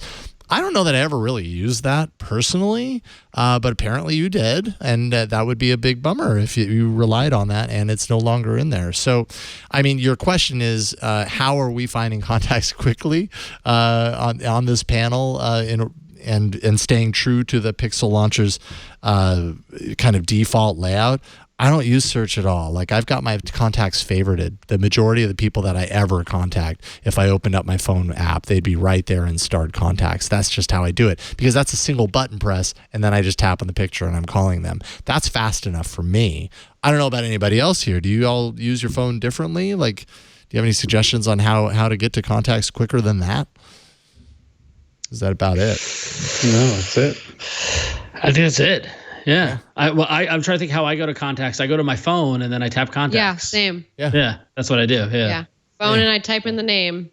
I don't know that I ever really used that personally, but apparently you did, and that would be a big bummer if you relied on that and it's no longer in there. So, I mean, your question is, how are we finding contacts quickly on this panel and staying true to the Pixel launcher's kind of default layout? I don't use search at all. Like, I've got my contacts favorited. The majority of the people that I ever contact, if I opened up my phone app, they'd be right there in starred contacts. That's just how I do it, because that's a single button press, and then I just tap on the picture and I'm calling them. That's fast enough for me. I don't know about anybody else here. Do you all use your phone differently? Like, do you have any suggestions on how to get to contacts quicker than that? Is that about it? No, that's it. I think that's it. Yeah. I'm trying to think how I go to contacts. I go to my phone and then I tap contacts. Yeah, same. Yeah, that's what I do. Yeah. Phone and I type in the name.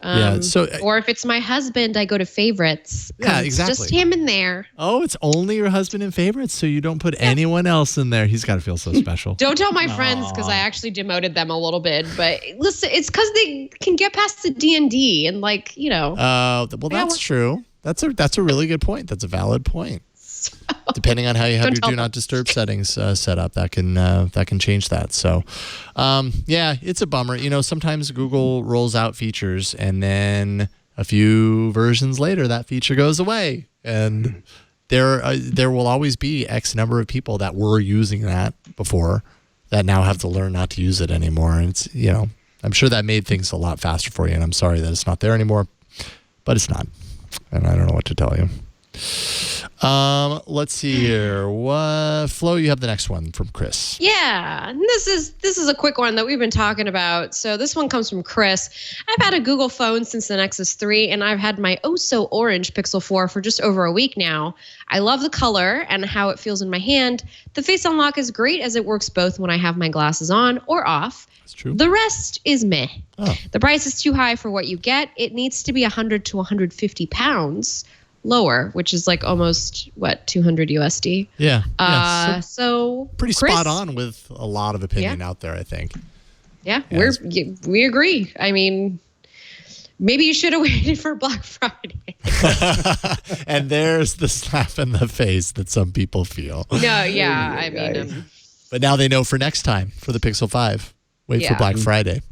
Or if it's my husband, I go to favorites. Yeah, exactly. It's just him in there. Oh, it's only your husband in favorites, so you don't put anyone else in there. He's got to feel so special. Don't tell my friends, because I actually demoted them a little bit. But listen, it's because they can get past the D&D and well, that's true. That's a really good point. That's a valid point. Depending on how you have your do not disturb settings set up, that can change that. So, it's a bummer. Sometimes Google rolls out features, and then a few versions later, that feature goes away, and there will always be X number of people that were using that before that now have to learn not to use it anymore. And it's I'm sure that made things a lot faster for you, and I'm sorry that it's not there anymore, but it's not, and I don't know what to tell you. Let's see here. Flo, you have the next one from Chris. Yeah, and this is a quick one that we've been talking about. So this one comes from Chris. I've had a Google phone since the Nexus 3, and I've had my orange Pixel 4 for just over a week now. I love the color and how it feels in my hand. The face unlock is great as it works both when I have my glasses on or off. That's true. The rest is meh. Oh. The price is too high for what you get. It needs to be 100 to 150 pounds lower, which is like almost 200 USD. Yeah. So pretty Chris, spot on with a lot of opinion out there, I think. Yeah, we agree. I mean, maybe you should have waited for Black Friday. And there's the slap in the face that some people feel. No, yeah, I mean, but now they know for next time for the Pixel 5. Wait for Black Friday.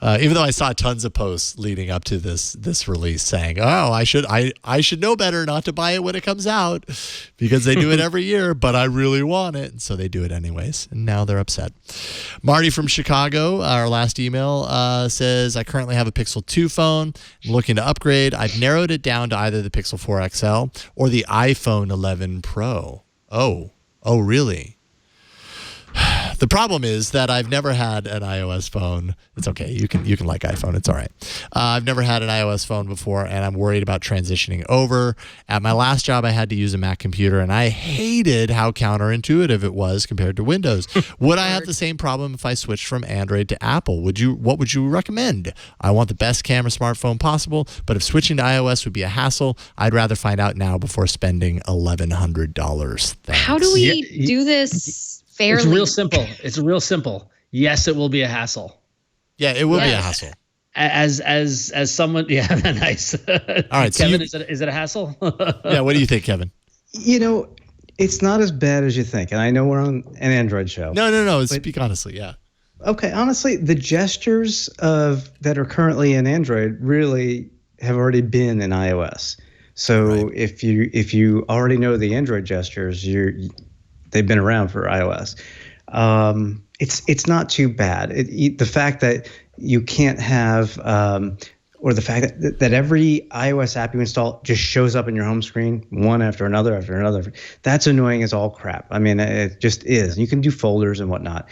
Even though I saw tons of posts leading up to this release saying, "Oh, I should know better not to buy it when it comes out because they do it every year, but I really want it." And so they do it anyways. And now they're upset. Marty from Chicago, our last email, says, "I currently have a Pixel 2 phone. I'm looking to upgrade. I've narrowed it down to either the Pixel 4 XL or the iPhone 11 Pro." Oh, really? The problem is that I've never had an iOS phone. It's okay. You can like iPhone. It's all right. I've never had an iOS phone before, and I'm worried about transitioning over. At my last job, I had to use a Mac computer, and I hated how counterintuitive it was compared to Windows. Would I have the same problem if I switched from Android to Apple? What would you recommend? I want the best camera smartphone possible, but if switching to iOS would be a hassle, I'd rather find out now before spending $1,100. Thanks. How do we do this? Fairly. It's real simple. Yes, it will be a hassle. Yeah, it will be a hassle. As someone, yeah, nice. All right, Kevin, is it a hassle? Yeah, what do you think, Kevin? It's not as bad as you think, and I know we're on an Android show. No. Speak honestly, yeah. Okay, honestly, the gestures that are currently in Android really have already been in iOS. So if you already know the Android gestures, they've been around for iOS. It's not too bad. The fact that you can't have, or the fact that every iOS app you install just shows up in your home screen, one after another, that's annoying as all crap. I mean, it just is. You can do folders and whatnot.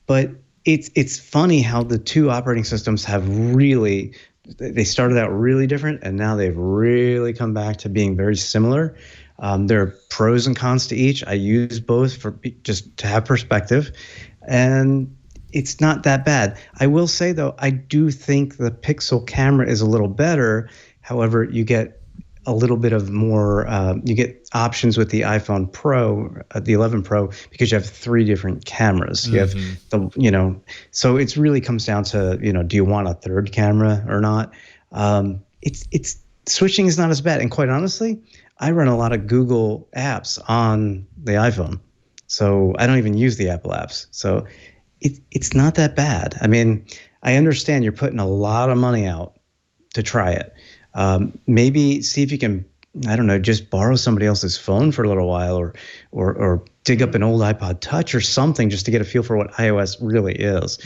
But it's funny how the two operating systems have really, they started out really different, and now they've really come back to being very similar. There are pros and cons to each. I use both for just to have perspective, and it's not that bad. I will say, though, I do think the Pixel camera is a little better. However, you get a little bit of more, you get options with the iPhone Pro, the 11 Pro, because you have 3 different cameras. You have so it really comes down to, do you want a third camera or not? It's switching is not as bad. And quite honestly, I run a lot of Google apps on the iPhone, so I don't even use the Apple apps. So it's not that bad. I mean, I understand you're putting a lot of money out to try it. Maybe see if you can, I don't know, just borrow somebody else's phone for a little while, or dig up an old iPod Touch or something just to get a feel for what iOS really is.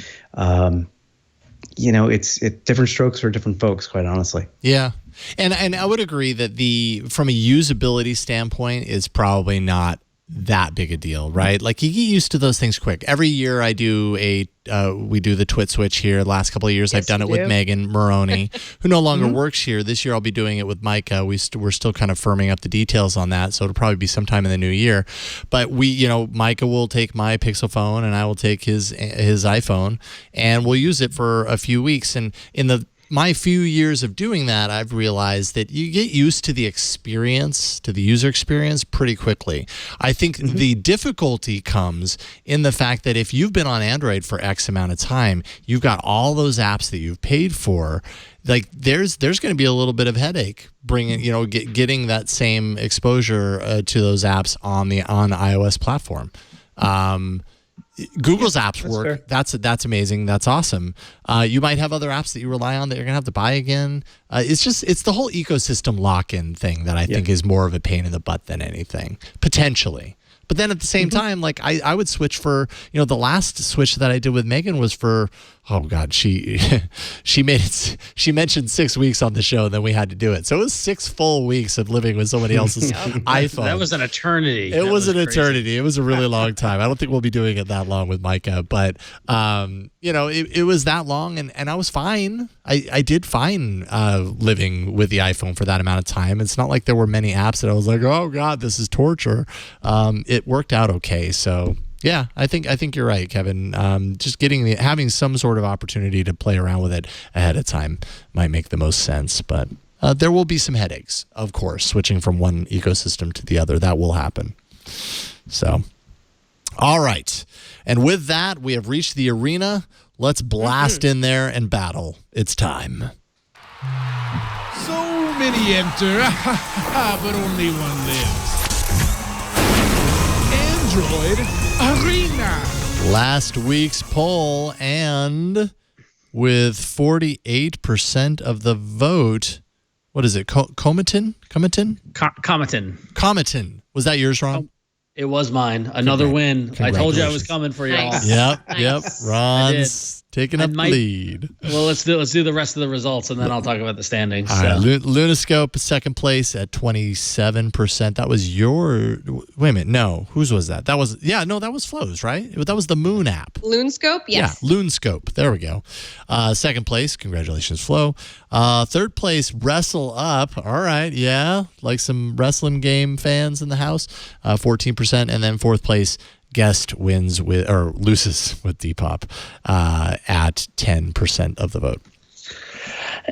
It's different strokes for different folks, quite honestly. Yeah. And I would agree that from a usability standpoint, is probably not that big a deal, right? Like, you get used to those things quick. Every year I do we do the Twit Switch here. The last couple of years I've done it with Megan Maroney, who no longer works here. This year I'll be doing it with Micah. We're still kind of firming up the details on that, so it'll probably be sometime in the new year. But Micah will take my Pixel phone and I will take his iPhone, and we'll use it for a few weeks. And in my few years of doing that, I've realized that you get used to the user experience pretty quickly. I think the difficulty comes in the fact that if you've been on Android for X amount of time, you've got all those apps that you've paid for. Like, there's going to be a little bit of headache getting that same exposure to those apps on the iOS platform. Google's apps work. Fair. That's amazing. That's awesome. You might have other apps that you rely on that you're gonna have to buy again. It's the whole ecosystem lock-in thing that I think is more of a pain in the butt than anything, potentially. But then at the same time, like I would switch for, the last switch that I did with Megan was for, oh God, she mentioned 6 weeks on the show, and then we had to do it. So it was 6 full weeks of living with somebody else's iPhone. That was an eternity. It was an eternity. It was a really long time. I don't think we'll be doing it that long with Micah, but it was that long, and I was fine. I did fine living with the iPhone for that amount of time. It's not like there were many apps that I was like, oh God, this is torture. It worked out okay. So yeah, I think you're right, Kevin. Just having some sort of opportunity to play around with it ahead of time might make the most sense. But there will be some headaches, of course, switching from one ecosystem to the other. That will happen. So, all right. And with that, we have reached the arena. Let's blast in there and battle. It's time. So many enter, but only one lives. Android Arena. Last week's poll, and with 48% of the vote, what is it? Cometon? Cometon. Was that yours, Ron? It was mine. Another win. I told you I was coming for y'all. Nice. Yep. Ron's taking up the lead. Well, let's do the rest of the results, and then I'll talk about the standings. All right. Lunoscope, second place at 27%. That was your. Wait a minute. No, whose was that? That was Flo's, right? That was the Moon app. Loonscope, yes. Yeah, Loonscope. There we go. Second place, congratulations, Flo. Third place, Wrestle Up. All right, yeah, like some wrestling game fans in the house. 14%, and then fourth place, Guest loses with Depop at 10% of the vote.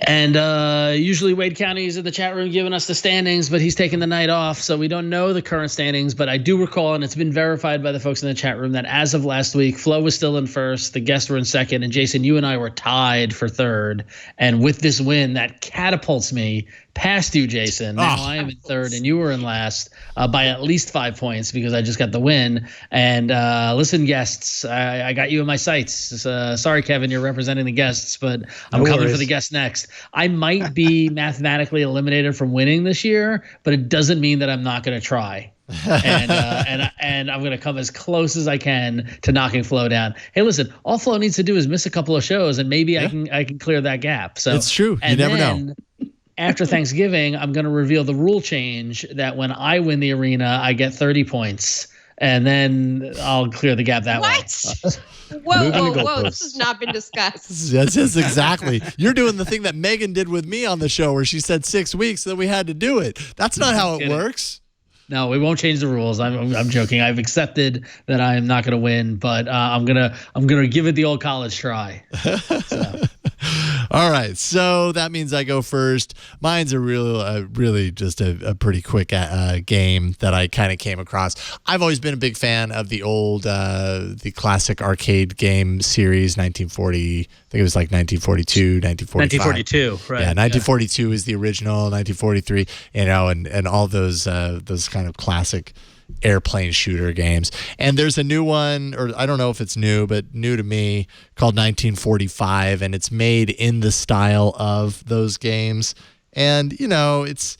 And usually Wade County is in the chat room giving us the standings, but he's taking the night off, so we don't know the current standings. But I do recall, and it's been verified by the folks in the chat room, that as of last week, Flo was still in first, the guests were in second, and Jason, you and I were tied for third. And with this win, that catapults me past you, Jason. Now I am in third, and you were in last by at least 5 points because I just got the win. And listen, guests, I got you in my sights. Sorry, Kevin, you're representing the guests, but I'm coming for the guests next. I might be mathematically eliminated from winning this year, but it doesn't mean that I'm not going to try. And I'm going to come as close as I can to knocking Flo down. Hey, listen, all Flo needs to do is miss a couple of shows, and maybe I can clear that gap. So it's true. You never know. After Thanksgiving, I'm going to reveal the rule change that when I win the arena, I get 30 points, and then I'll clear the gap that way. Whoa. This has not been discussed. That's exactly. You're doing the thing that Megan did with me on the show where she said 6 weeks, and then we had to do it. That's not how it works. No, we won't change the rules. I'm joking. I've accepted that I am not going to win, but I'm gonna give it the old college try. So. All right, so that means I go first. Mine's a really just a pretty quick game that I kind of came across. I've always been a big fan of the old, the classic arcade game series, 1940. I think it was like 1942, 1945. 1942, right? Yeah, 1942 is the original. 1943, and all those kind of classic airplane shooter games. And there's a new one, or I don't know if it's new, but new to me, called 1945, and it's made in the style of those games. And it's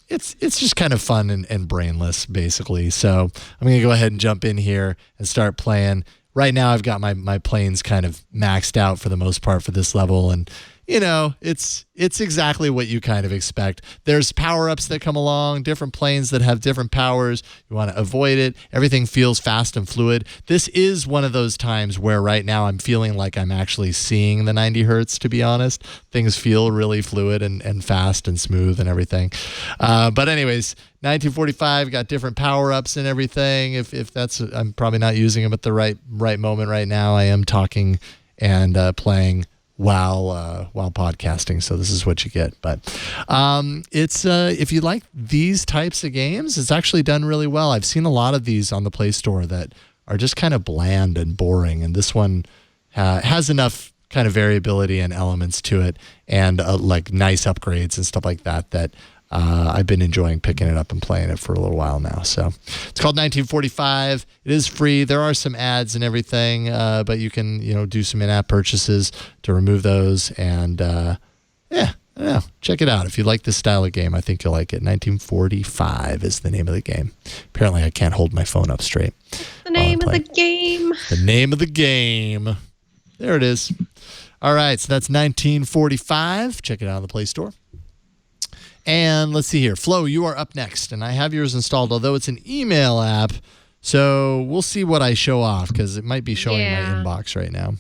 just kind of fun and brainless, basically. So I'm gonna go ahead and jump in here and start playing. Right now I've got my planes kind of maxed out for the most part for this level, and it's exactly what you kind of expect. There's power-ups that come along, different planes that have different powers. You want to avoid it. Everything feels fast and fluid. This is one of those times where right now I'm feeling like I'm actually seeing the 90 hertz, to be honest. Things feel really fluid and fast and smooth and everything. But anyways, 1945 got different power-ups and everything. If that's, I'm probably not using them at the right moment right now. I am talking and playing while podcasting, so this is what you get. But it's if you like these types of games, it's actually done really well. I've seen a lot of these on the Play Store that are just kind of bland and boring, and this one has enough kind of variability and elements to it, and like nice upgrades and stuff like that I've been enjoying picking it up and playing it for a little while now. So it's called 1945. It is free. There are some ads and everything, but you can do some in-app purchases to remove those. And Yeah, check it out. If you like this style of game, I think you'll like it. 1945 is the name of the game. Apparently, I can't hold my phone up straight. The name of the game. The name of the game. There it is. All right, so that's 1945. Check it out on the Play Store. And let's see here. Flo, you are up next, and I have yours installed, although it's an email app. So we'll see what I show off, because it might be showing my inbox right now.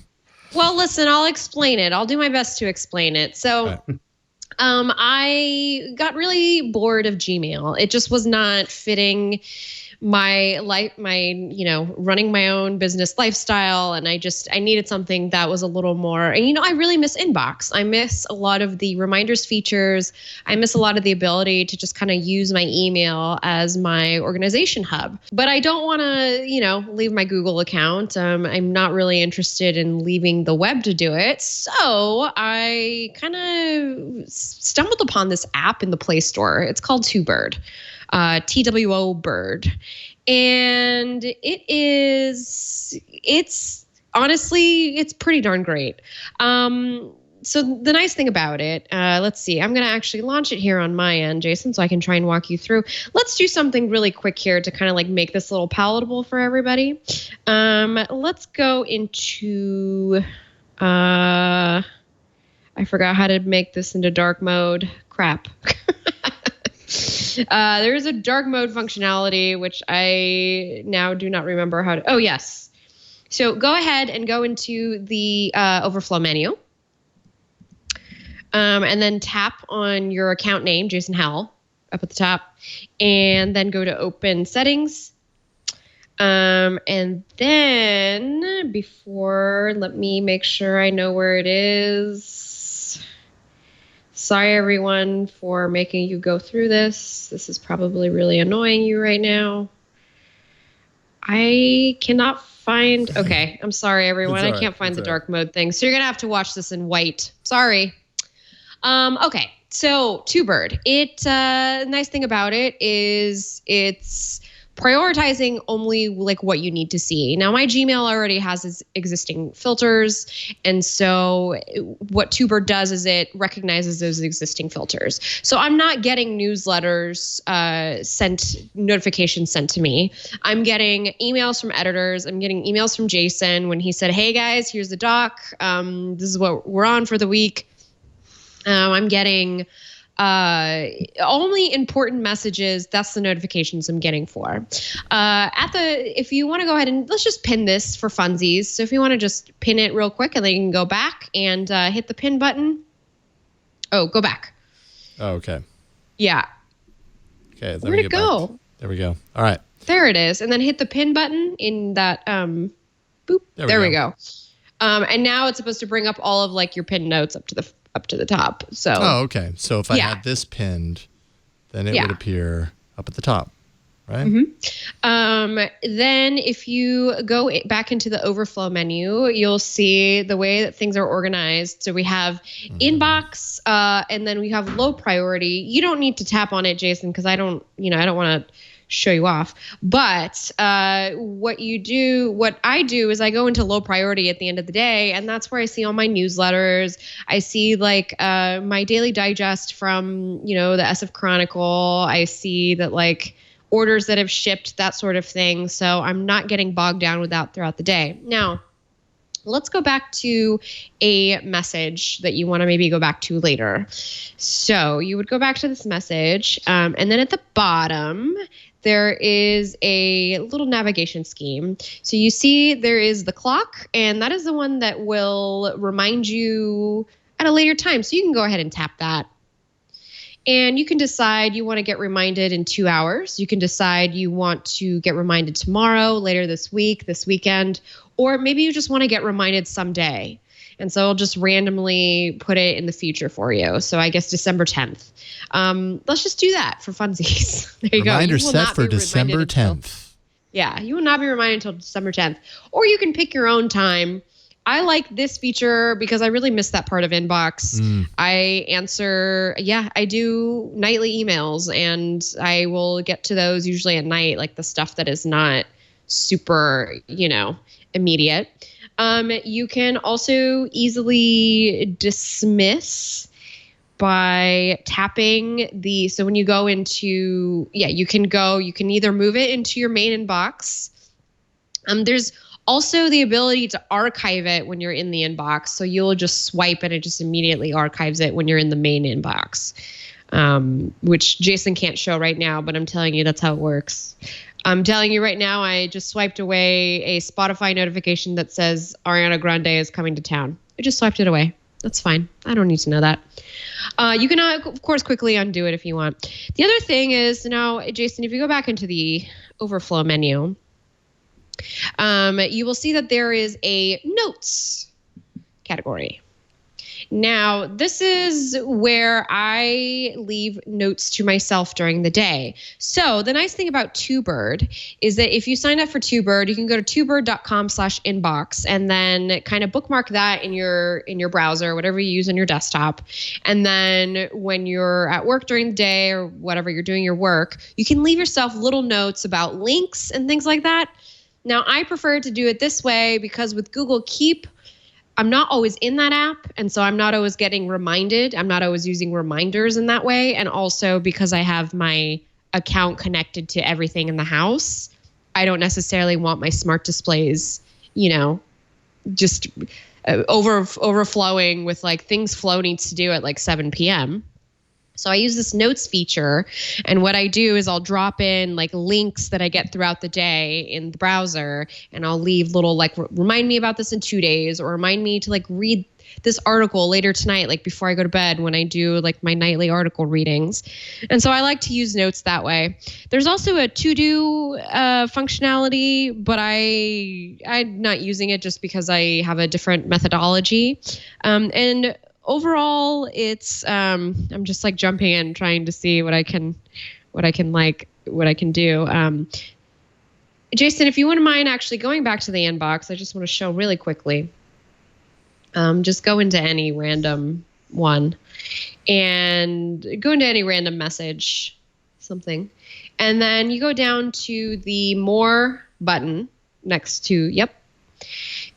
Well, listen, I'll explain it. I'll do my best to explain it. So I got really bored of Gmail. It just was not fitting my life, running my own business lifestyle. And I needed something that was a little more, and I really miss Inbox. I miss a lot of the reminders features. I miss a lot of the ability to just kind of use my email as my organization hub. But I don't want to, leave my Google account. I'm not really interested in leaving the web to do it. So I kind of stumbled upon this app in the Play Store. It's called TwoBird. TWO Bird. And it's honestly, it's pretty darn great. So the nice thing about it, let's see, I'm going to actually launch it here on my end, Jason, so I can try and walk you through. Let's do something really quick here to kind of like make this a little palatable for everybody. Let's go into, I forgot how to make this into dark mode. Crap. There is a dark mode functionality, which I now do not remember how to. Oh, yes. So go ahead and go into the overflow menu. And then tap on your account name, Jason Howell, up at the top. And then go to open settings. And then let me make sure I know where it is. Sorry, everyone, for making you go through this. This is probably really annoying you right now. I cannot find... Okay, I'm sorry, everyone. I can't find the dark mode thing. So you're going to have to watch this in white. Sorry. Okay, so TwoBird. Nice thing about it is it's prioritizing only like what you need to see. Now, my Gmail already has its existing filters. And so what TwoBird does is it recognizes those existing filters. So I'm not getting newsletters notifications sent to me. I'm getting emails from editors. I'm getting emails from Jason when he said, hey guys, here's the doc. This is what we're on for the week. I'm getting only important messages. That's the notifications I'm getting for. If you want to go ahead and let's just pin this for funsies. So if you want to just pin it real quick and then you can go back and hit the pin button. Oh, go back. Oh, okay. Yeah. Okay. Where'd it go? Back. There we go. All right. There it is. And then hit the pin button in that, boop. There we go. And now it's supposed to bring up all of like your pin notes up to the top. So. Oh, okay. So if I had this pinned, then it would appear up at the top, right? Mm-hmm. Then if you go back into the overflow menu, you'll see the way that things are organized. So we have inbox, and then we have low priority. You don't need to tap on it, Jason, because I don't want to show you off. But what I do is I go into low priority at the end of the day, and that's where I see all my newsletters. I see like my daily digest from, the SF Chronicle. I see that like orders that have shipped, that sort of thing. So I'm not getting bogged down with that throughout the day. Now, let's go back to a message that you want to maybe go back to later. So you would go back to this message, and then at the bottom, there is a little navigation scheme. So you see there is the clock, and that is the one that will remind you at a later time. So you can go ahead and tap that. And you can decide you want to get reminded in 2 hours. You can decide you want to get reminded tomorrow, later this week, this weekend, or maybe you just want to get reminded someday. And so I'll just randomly put it in the future for you. So I guess December 10th. Let's just do that for funsies. There you Reminder go. set for December 10th. You will not be reminded until December 10th. Or you can pick your own time. I like this feature because I really miss that part of inbox. I do nightly emails, and I will get to those usually at night, like the stuff that is not super, immediate. You can also easily dismiss by tapping so when you go into, you can either move it into your main inbox. There's also the ability to archive it when you're in the inbox. So you'll just swipe and it just immediately archives it when you're in the main inbox, which Jason can't show right now, but I'm telling you that's how it works. I'm telling you right now, I just swiped away a Spotify notification that says Ariana Grande is coming to town. I just swiped it away. That's fine. I don't need to know that. You can, of course, quickly undo it if you want. The other thing is now, Jason, if you go back into the overflow menu, you will see that there is a notes category. Now, this is where I leave notes to myself during the day. So the nice thing about TwoBird is that if you sign up for TwoBird, you can go to twobird.com/inbox and then kind of bookmark that in your browser, whatever you use on your desktop. And then when you're at work during the day or whatever you're doing your work, you can leave yourself little notes about links and things like that. Now, I prefer to do it this way because with Google Keep, I'm not always in that app, and so I'm not always getting reminded. I'm not always using reminders in that way. And also because I have my account connected to everything in the house, I don't necessarily want my smart displays, just overflowing with like things Flo needs to do at like 7 p.m. So I use this notes feature, and what I do is I'll drop in like links that I get throughout the day in the browser, and I'll leave little like remind me about this in 2 days, or remind me to like read this article later tonight, like before I go to bed when I do like my nightly article readings. And so I like to use notes that way. There's also a to-do functionality, but I'm not using it just because I have a different methodology. And overall, it's I'm just like jumping in, trying to see what I can do. Jason, if you wouldn't mind actually going back to the inbox, I just want to show really quickly. Just go into any random one and go into any random message, something, and then you go down to the more button next to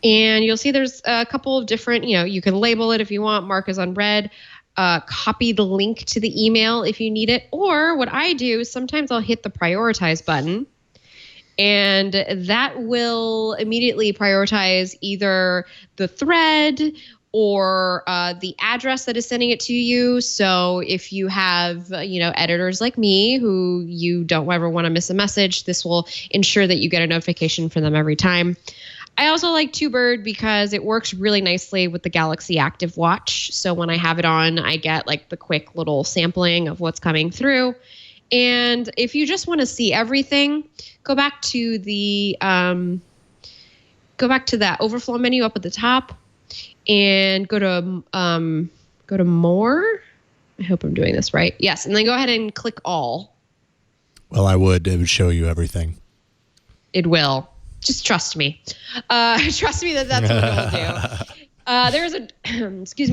and you'll see there's a couple of different, you can label it if you want, mark as unread, copy the link to the email if you need it. Or what I do is sometimes I'll hit the prioritize button, and that will immediately prioritize either the thread or the address that is sending it to you. So if you have, editors like me who you don't ever want to miss a message, this will ensure that you get a notification from them every time. I also like TwoBird because it works really nicely with the Galaxy Active Watch. So when I have it on, I get like the quick little sampling of what's coming through. And if you just want to see everything, go back to that overflow menu up at the top and go to more. I hope I'm doing this right. Yes, and then go ahead and click all. Well, it would show you everything. It will. Just trust me. Trust me that's what it'll do.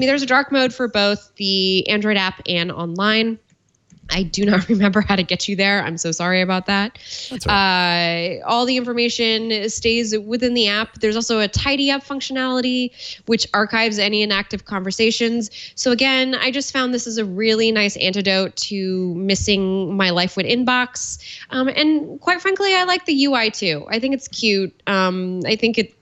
There's a dark mode for both the Android app and online. I do not remember how to get you there. I'm so sorry about that. That's right. All the information stays within the app. There's also a tidy up functionality, which archives any inactive conversations. So again, I just found this is a really nice antidote to missing my life with inbox. And quite frankly, I like the UI too. I think it's cute. I think it's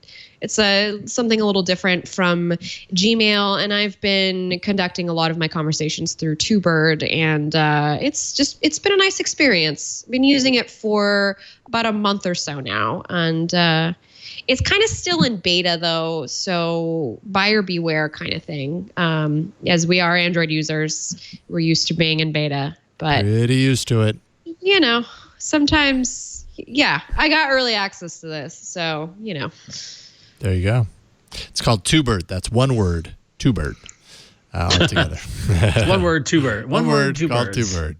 something a little different from Gmail, and I've been conducting a lot of my conversations through TwoBird, and it's been a nice experience. Been using it for about a month or so now, and it's kind of still in beta though, so buyer beware kind of thing. As we are Android users, we're used to being in beta, but pretty used to it. Sometimes, I got early access to this, so There you go. It's called TwoBird. That's one word, TwoBird. All together. One word, TwoBird. One word two called TwoBird.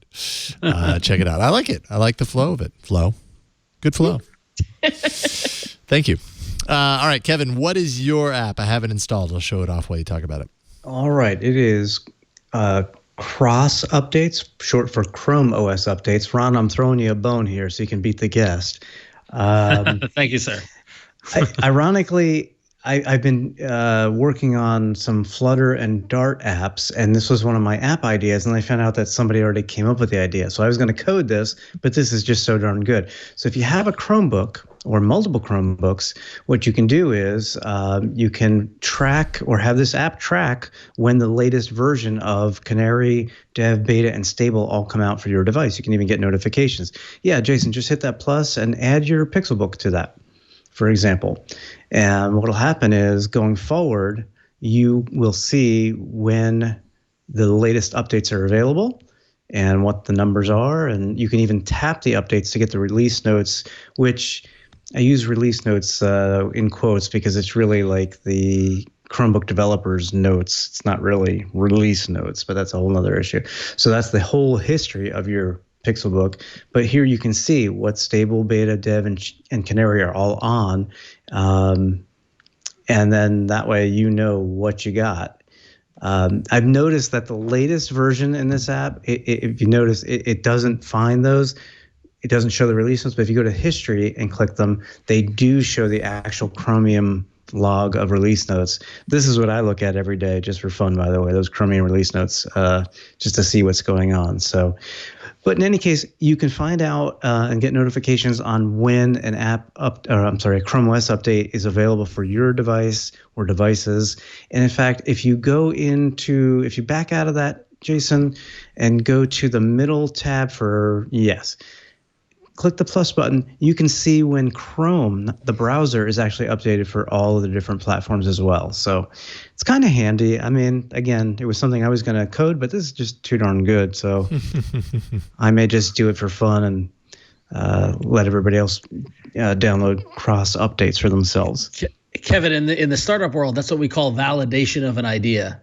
Check it out. I like it. I like the flow of it. Good flow. Thank you. All right, Kevin, what is your app? I have it installed. I'll show it off while you talk about it. All right. It is Cross Updates, short for Chrome OS Updates. Ron, I'm throwing you a bone here so you can beat the guest. Thank you, sir. Ironically, I've been working on some Flutter and Dart apps, and this was one of my app ideas, and I found out that somebody already came up with the idea. So I was going to code this, but this is just so darn good. So if you have a Chromebook or multiple Chromebooks, what you can do is you can track or have this app track when the latest version of Canary, Dev, Beta, and Stable all come out for your device. You can even get notifications. Yeah, Jason, just hit that plus and add your Pixelbook to that, for example. And what will happen is going forward, you will see when the latest updates are available and what the numbers are. And you can even tap the updates to get the release notes, which I use release notes in quotes because it's really like the Chromebook developers' notes. It's not really release notes, but that's a whole other issue. So that's the whole history of your Pixelbook. But here you can see what Stable, Beta, Dev, and Canary are all on. And then that way you know what you got. I've noticed that the latest version in this app, if you notice, it doesn't find those. It doesn't show the release notes, but if you go to history and click them, they do show the actual Chromium log of release notes. This is what I look at every day, just for fun, by the way, those Chromium release notes, just to see what's going on. So, but in any case, you can find out and get notifications on when an a Chrome OS update is available for your device or devices. And in fact, if you back out of that, Jason, and go to the middle tab click the plus button, you can see when Chrome, the browser, is actually updated for all of the different platforms as well. So it's kind of handy. I mean, again, it was something I was going to code, but this is just too darn good. So I may just do it for fun and let everybody else download cross updates for themselves. Kevin, in the startup world, that's what we call validation of an idea.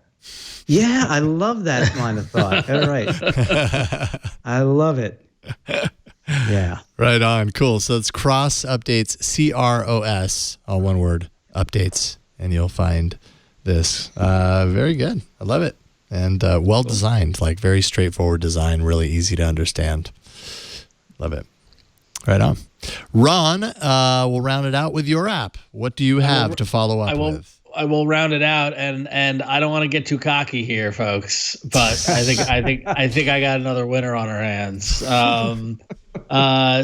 Yeah, I love that line of thought. All right. I love it. Yeah. Right on. Cool. So it's cross updates, CROS, all one word, updates, and you'll find this. Very good. I love it. And well designed, like very straightforward design, really easy to understand. Love it. Right on. Ron, we'll round it out with your app. What do you have to follow up with? I will round it out, and I don't want to get too cocky here, folks, but I think I got another winner on our hands.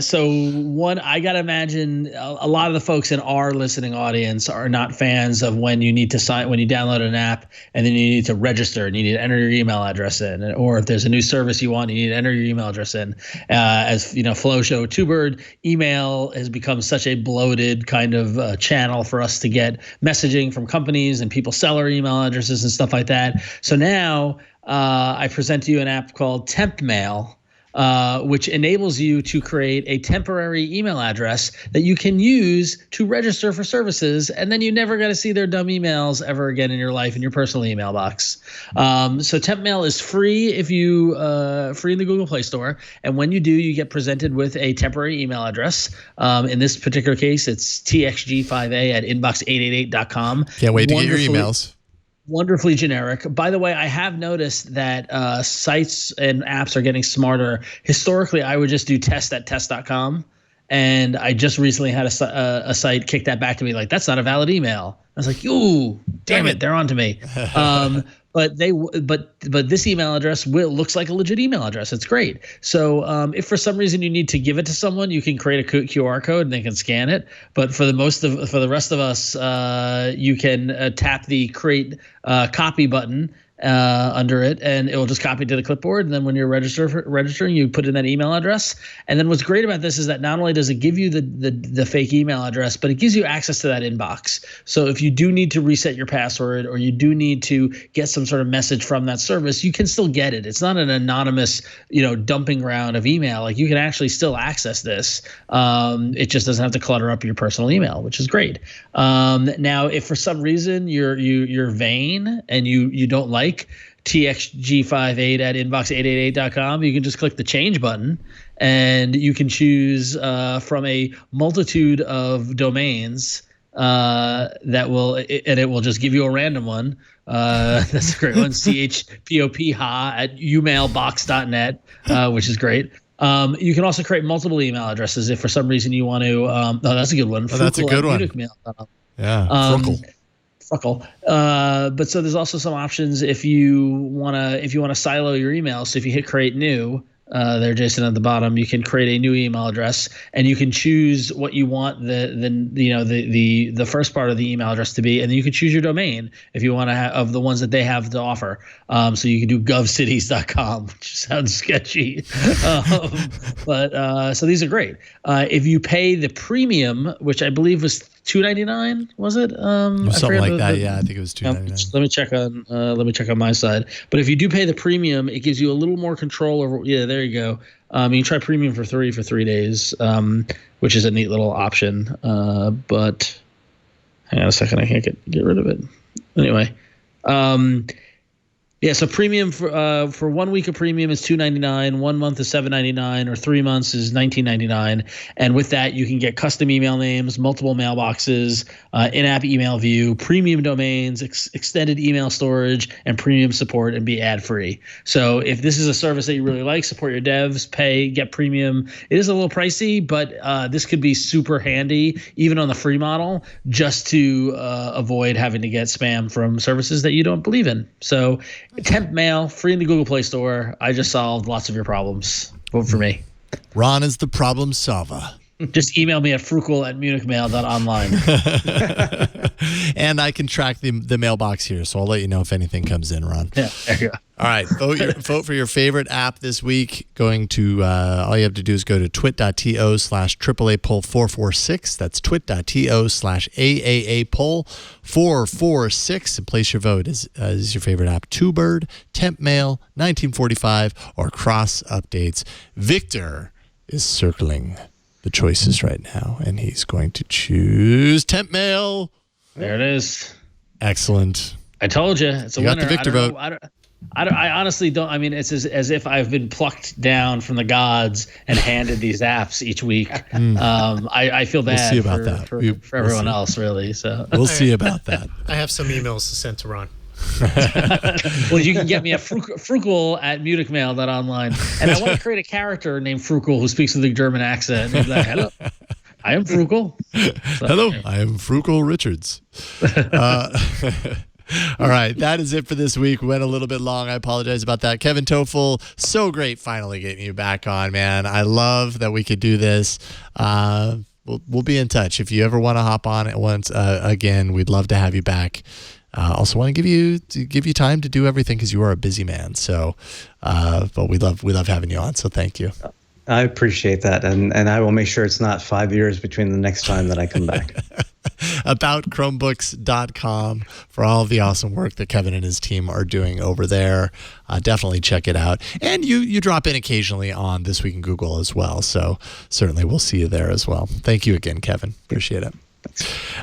So one, I gotta imagine a lot of the folks in our listening audience are not fans of when you need to when you download an app and then you need to register and you need to enter your email address in, or if there's a new service you want, you need to enter your email address in. As you know, Flo Show, Two-Bird, email has become such a bloated kind of channel for us to get messaging from companies, and people sell our email addresses and stuff like that. So now I present to you an app called Temp Mail, which enables you to create a temporary email address that you can use to register for services, and then you never got to see their dumb emails ever again in your life in your personal email box. So Temp Mail is free if you free in the Google Play Store, and when you do, you get presented with a temporary email address. In this particular case, it's txg58@inbox888.com. Can't wait to get your emails. Wonderfully generic. By the way, I have noticed that sites and apps are getting smarter. Historically, I would just do test@test.com, and I just recently had a site kick that back to me like, that's not a valid email. I was like, ooh, damn it, they're on to me. But this email address looks like a legit email address. It's great. So if for some reason you need to give it to someone, you can create a QR code and they can scan it. But for the rest of us, you can tap the create copy button under it, and it will just copy to the clipboard. And then when you're registering, you put in that email address. And then what's great about this is that not only does it give you the fake email address, but it gives you access to that inbox. So if you do need to reset your password, or you do need to get some sort of message from that service, you can still get it. It's not an anonymous, dumping ground of email. Like, you can actually still access this. It just doesn't have to clutter up your personal email, which is great. Now, if for some reason you're vain and you don't like txg58@inbox888.com, you can just click the change button, and you can choose from a multitude of domains it will just give you a random one. That's a great one. chpop@umailbox.net, which is great. You can also create multiple email addresses if for some reason you want to. That's a good one. That's a good one. Yeah. Fuckle. But so there's also some options if you wanna silo your email. So if you hit create new, there, Jason, at the bottom, you can create a new email address, and you can choose what you want the first part of the email address to be, and then you can choose your domain if you want to have of the ones that they have to offer. So you can do govcities.com, which sounds sketchy, but so these are great. If you pay the premium, which I believe was $2.99, was it? Something like that. Yeah, I think it was $2.99. Let me check on my side. But if you do pay the premium, it gives you a little more control over. Yeah, there you go. You can try premium for 3 days, which is a neat little option. But hang on a second, I can't get rid of it. Anyway. Yeah, so premium for 1 week of premium is $2.99, 1 month is $7.99, or 3 months is $19.99. And with that, you can get custom email names, multiple mailboxes, in-app email view, premium domains, extended email storage, and premium support, and be ad-free. So if this is a service that you really like, support your devs, get premium. It is a little pricey, but this could be super handy, even on the free model, just to avoid having to get spam from services that you don't believe in. So temp mail, free in the Google Play Store. I just solved lots of your problems. Vote for me. Ron is the problem solver. Just email me at frugal@munichmail.online. And I can track the mailbox here, so I'll let you know if anything comes in, Ron. Yeah, there you go. All right, vote for your favorite app this week. Going to all you have to do is go to twit.to/AAA-poll446. That's twit.to/AAA-poll446 and place your vote. Is your favorite app TwoBird, Temp Mail, 1945, or Cross Updates? Victor is circling the choices right now, and he's going to choose Temp Mail. There it is. Excellent. I told you. It's a you winner. Got the Victor vote. I honestly don't. I mean, it's as if I've been plucked down from the gods and handed these apps each week. I feel bad. We'll see about that. For everyone else, really. So we'll see about that. I have some emails to send to Ron. Well, you can get me at frugal@munichmail.online, and I want to create a character named Frugal who speaks with a German accent. And like, hello, I am Frugal. So, hello, I am Frugal Richards. All right, that is it for this week. We went a little bit long. I apologize about that. Kevin Tofel, so great finally getting you back on, man. I love that we could do this. We'll be in touch. If you ever want to hop on at once again, we'd love to have you back. Also want to give you time to do everything because you are a busy man. So, but we love having you on. So thank you. I appreciate that, and I will make sure it's not 5 years between the next time that I come back. AboutChromebooks.com for all of the awesome work that Kevin and his team are doing over there. Definitely check it out. And you drop in occasionally on This Week in Google as well. So certainly we'll see you there as well. Thank you again, Kevin. Appreciate it.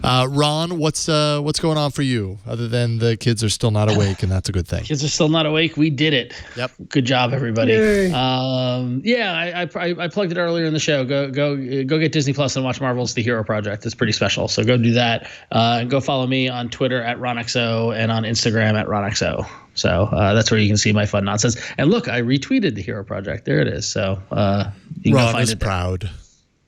Ron, what's going on for you other than the kids are still not awake, and that's a good thing? Kids are still not awake. We did it. Yep. Good job, everybody. Yay. I plugged it earlier in the show. Go get Disney Plus and watch Marvel's The Hero Project. It's pretty special. So go do that. And go follow me on Twitter @RonXO and on Instagram @RonXO. So that's where you can see my fun nonsense. And look, I retweeted The Hero Project. There it is. So you can Ron go find is it proud. There.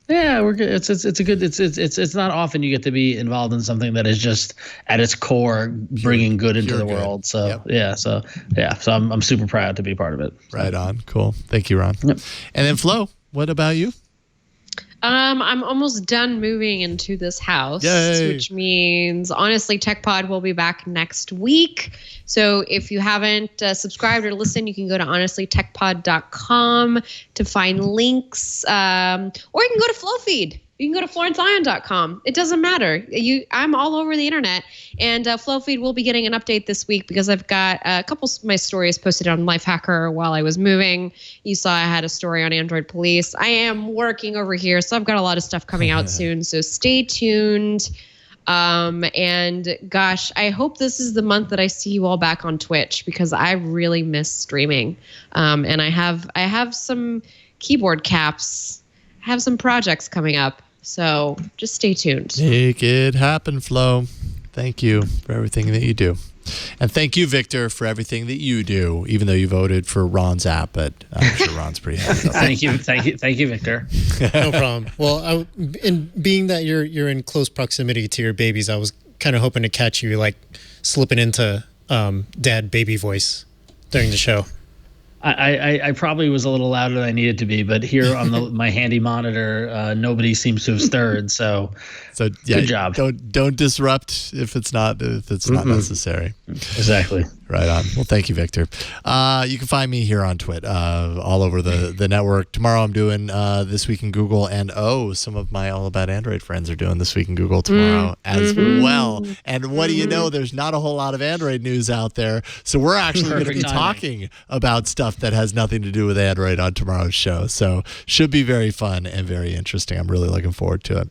Yeah, we're good. It's not often you get to be involved in something that is just at its core bringing good into the world. So yep. So I'm super proud to be part of it. So. Right on. Cool. Thank you, Ron. Yep. And then Flo, what about you? I'm almost done moving into this house, Yay. which means honestly, Tech Pod will be back next week. So if you haven't subscribed or listened, you can go to honestlytechpod.com to find links, or you can go to FlowFeed. You can go to florenceion.com. It doesn't matter. I'm all over the internet. And FlowFeed will be getting an update this week because I've got a couple of my stories posted on Lifehacker while I was moving. You saw I had a story on Android Police. I am working over here, so I've got a lot of stuff coming out soon. So stay tuned. And gosh, I hope this is the month that I see you all back on Twitch because I really miss streaming. And I have some keyboard caps. I have some projects coming up. So just stay tuned. Make it happen, Flo. Thank you for everything that you do. And thank you, Victor, for everything that you do, even though you voted for Ron's app, but I'm sure Ron's pretty happy about that. Thank you, Victor. No problem. Well, in being that you're in close proximity to your babies, I was kind of hoping to catch you like slipping into dad baby voice during the show. I probably was a little louder than I needed to be, but here on my handy monitor, nobody seems to have stirred. So yeah, good job. Don't disrupt if it's not not necessary. Exactly. Right on. Well, thank you, Victor. You can find me here on Twit, all over the network. Tomorrow I'm doing This Week in Google, and some of my All About Android friends are doing This Week in Google tomorrow as well. And what do you know? There's not a whole lot of Android news out there, so we're actually going to be talking about stuff that has nothing to do with Android on tomorrow's show. So should be very fun and very interesting. I'm really looking forward to it.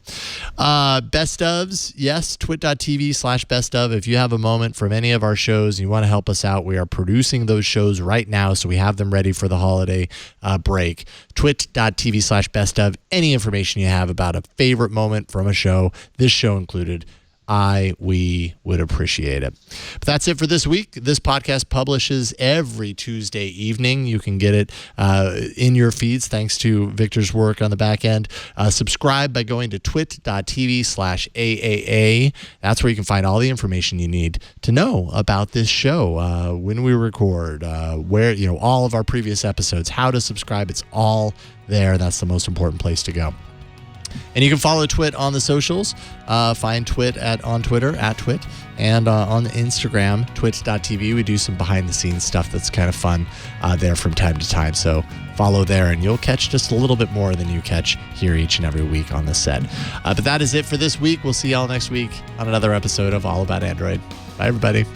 Best ofs, yes, twit.tv/best of. If you have a moment from any of our shows and you want to help us out, we are producing those shows right now, so we have them ready for the holiday break. Twit.tv/best of. Any information you have about a favorite moment from a show, this show included, we would appreciate it. But that's it for this week. This podcast publishes every Tuesday evening. You can get it in your feeds thanks to Victor's work on the back end. Subscribe by going to twit.tv/AAA. That's where you can find all the information you need to know about this show, when we record, where, all of our previous episodes, how to subscribe. It's all there. That's the most important place to go. And you can follow Twit on the socials. Find Twit on Twitter, @Twit, and on Instagram, twit.tv. We do some behind-the-scenes stuff that's kind of fun there from time to time. So follow there, and you'll catch just a little bit more than you catch here each and every week on the set. But that is it for this week. We'll see y'all next week on another episode of All About Android. Bye, everybody.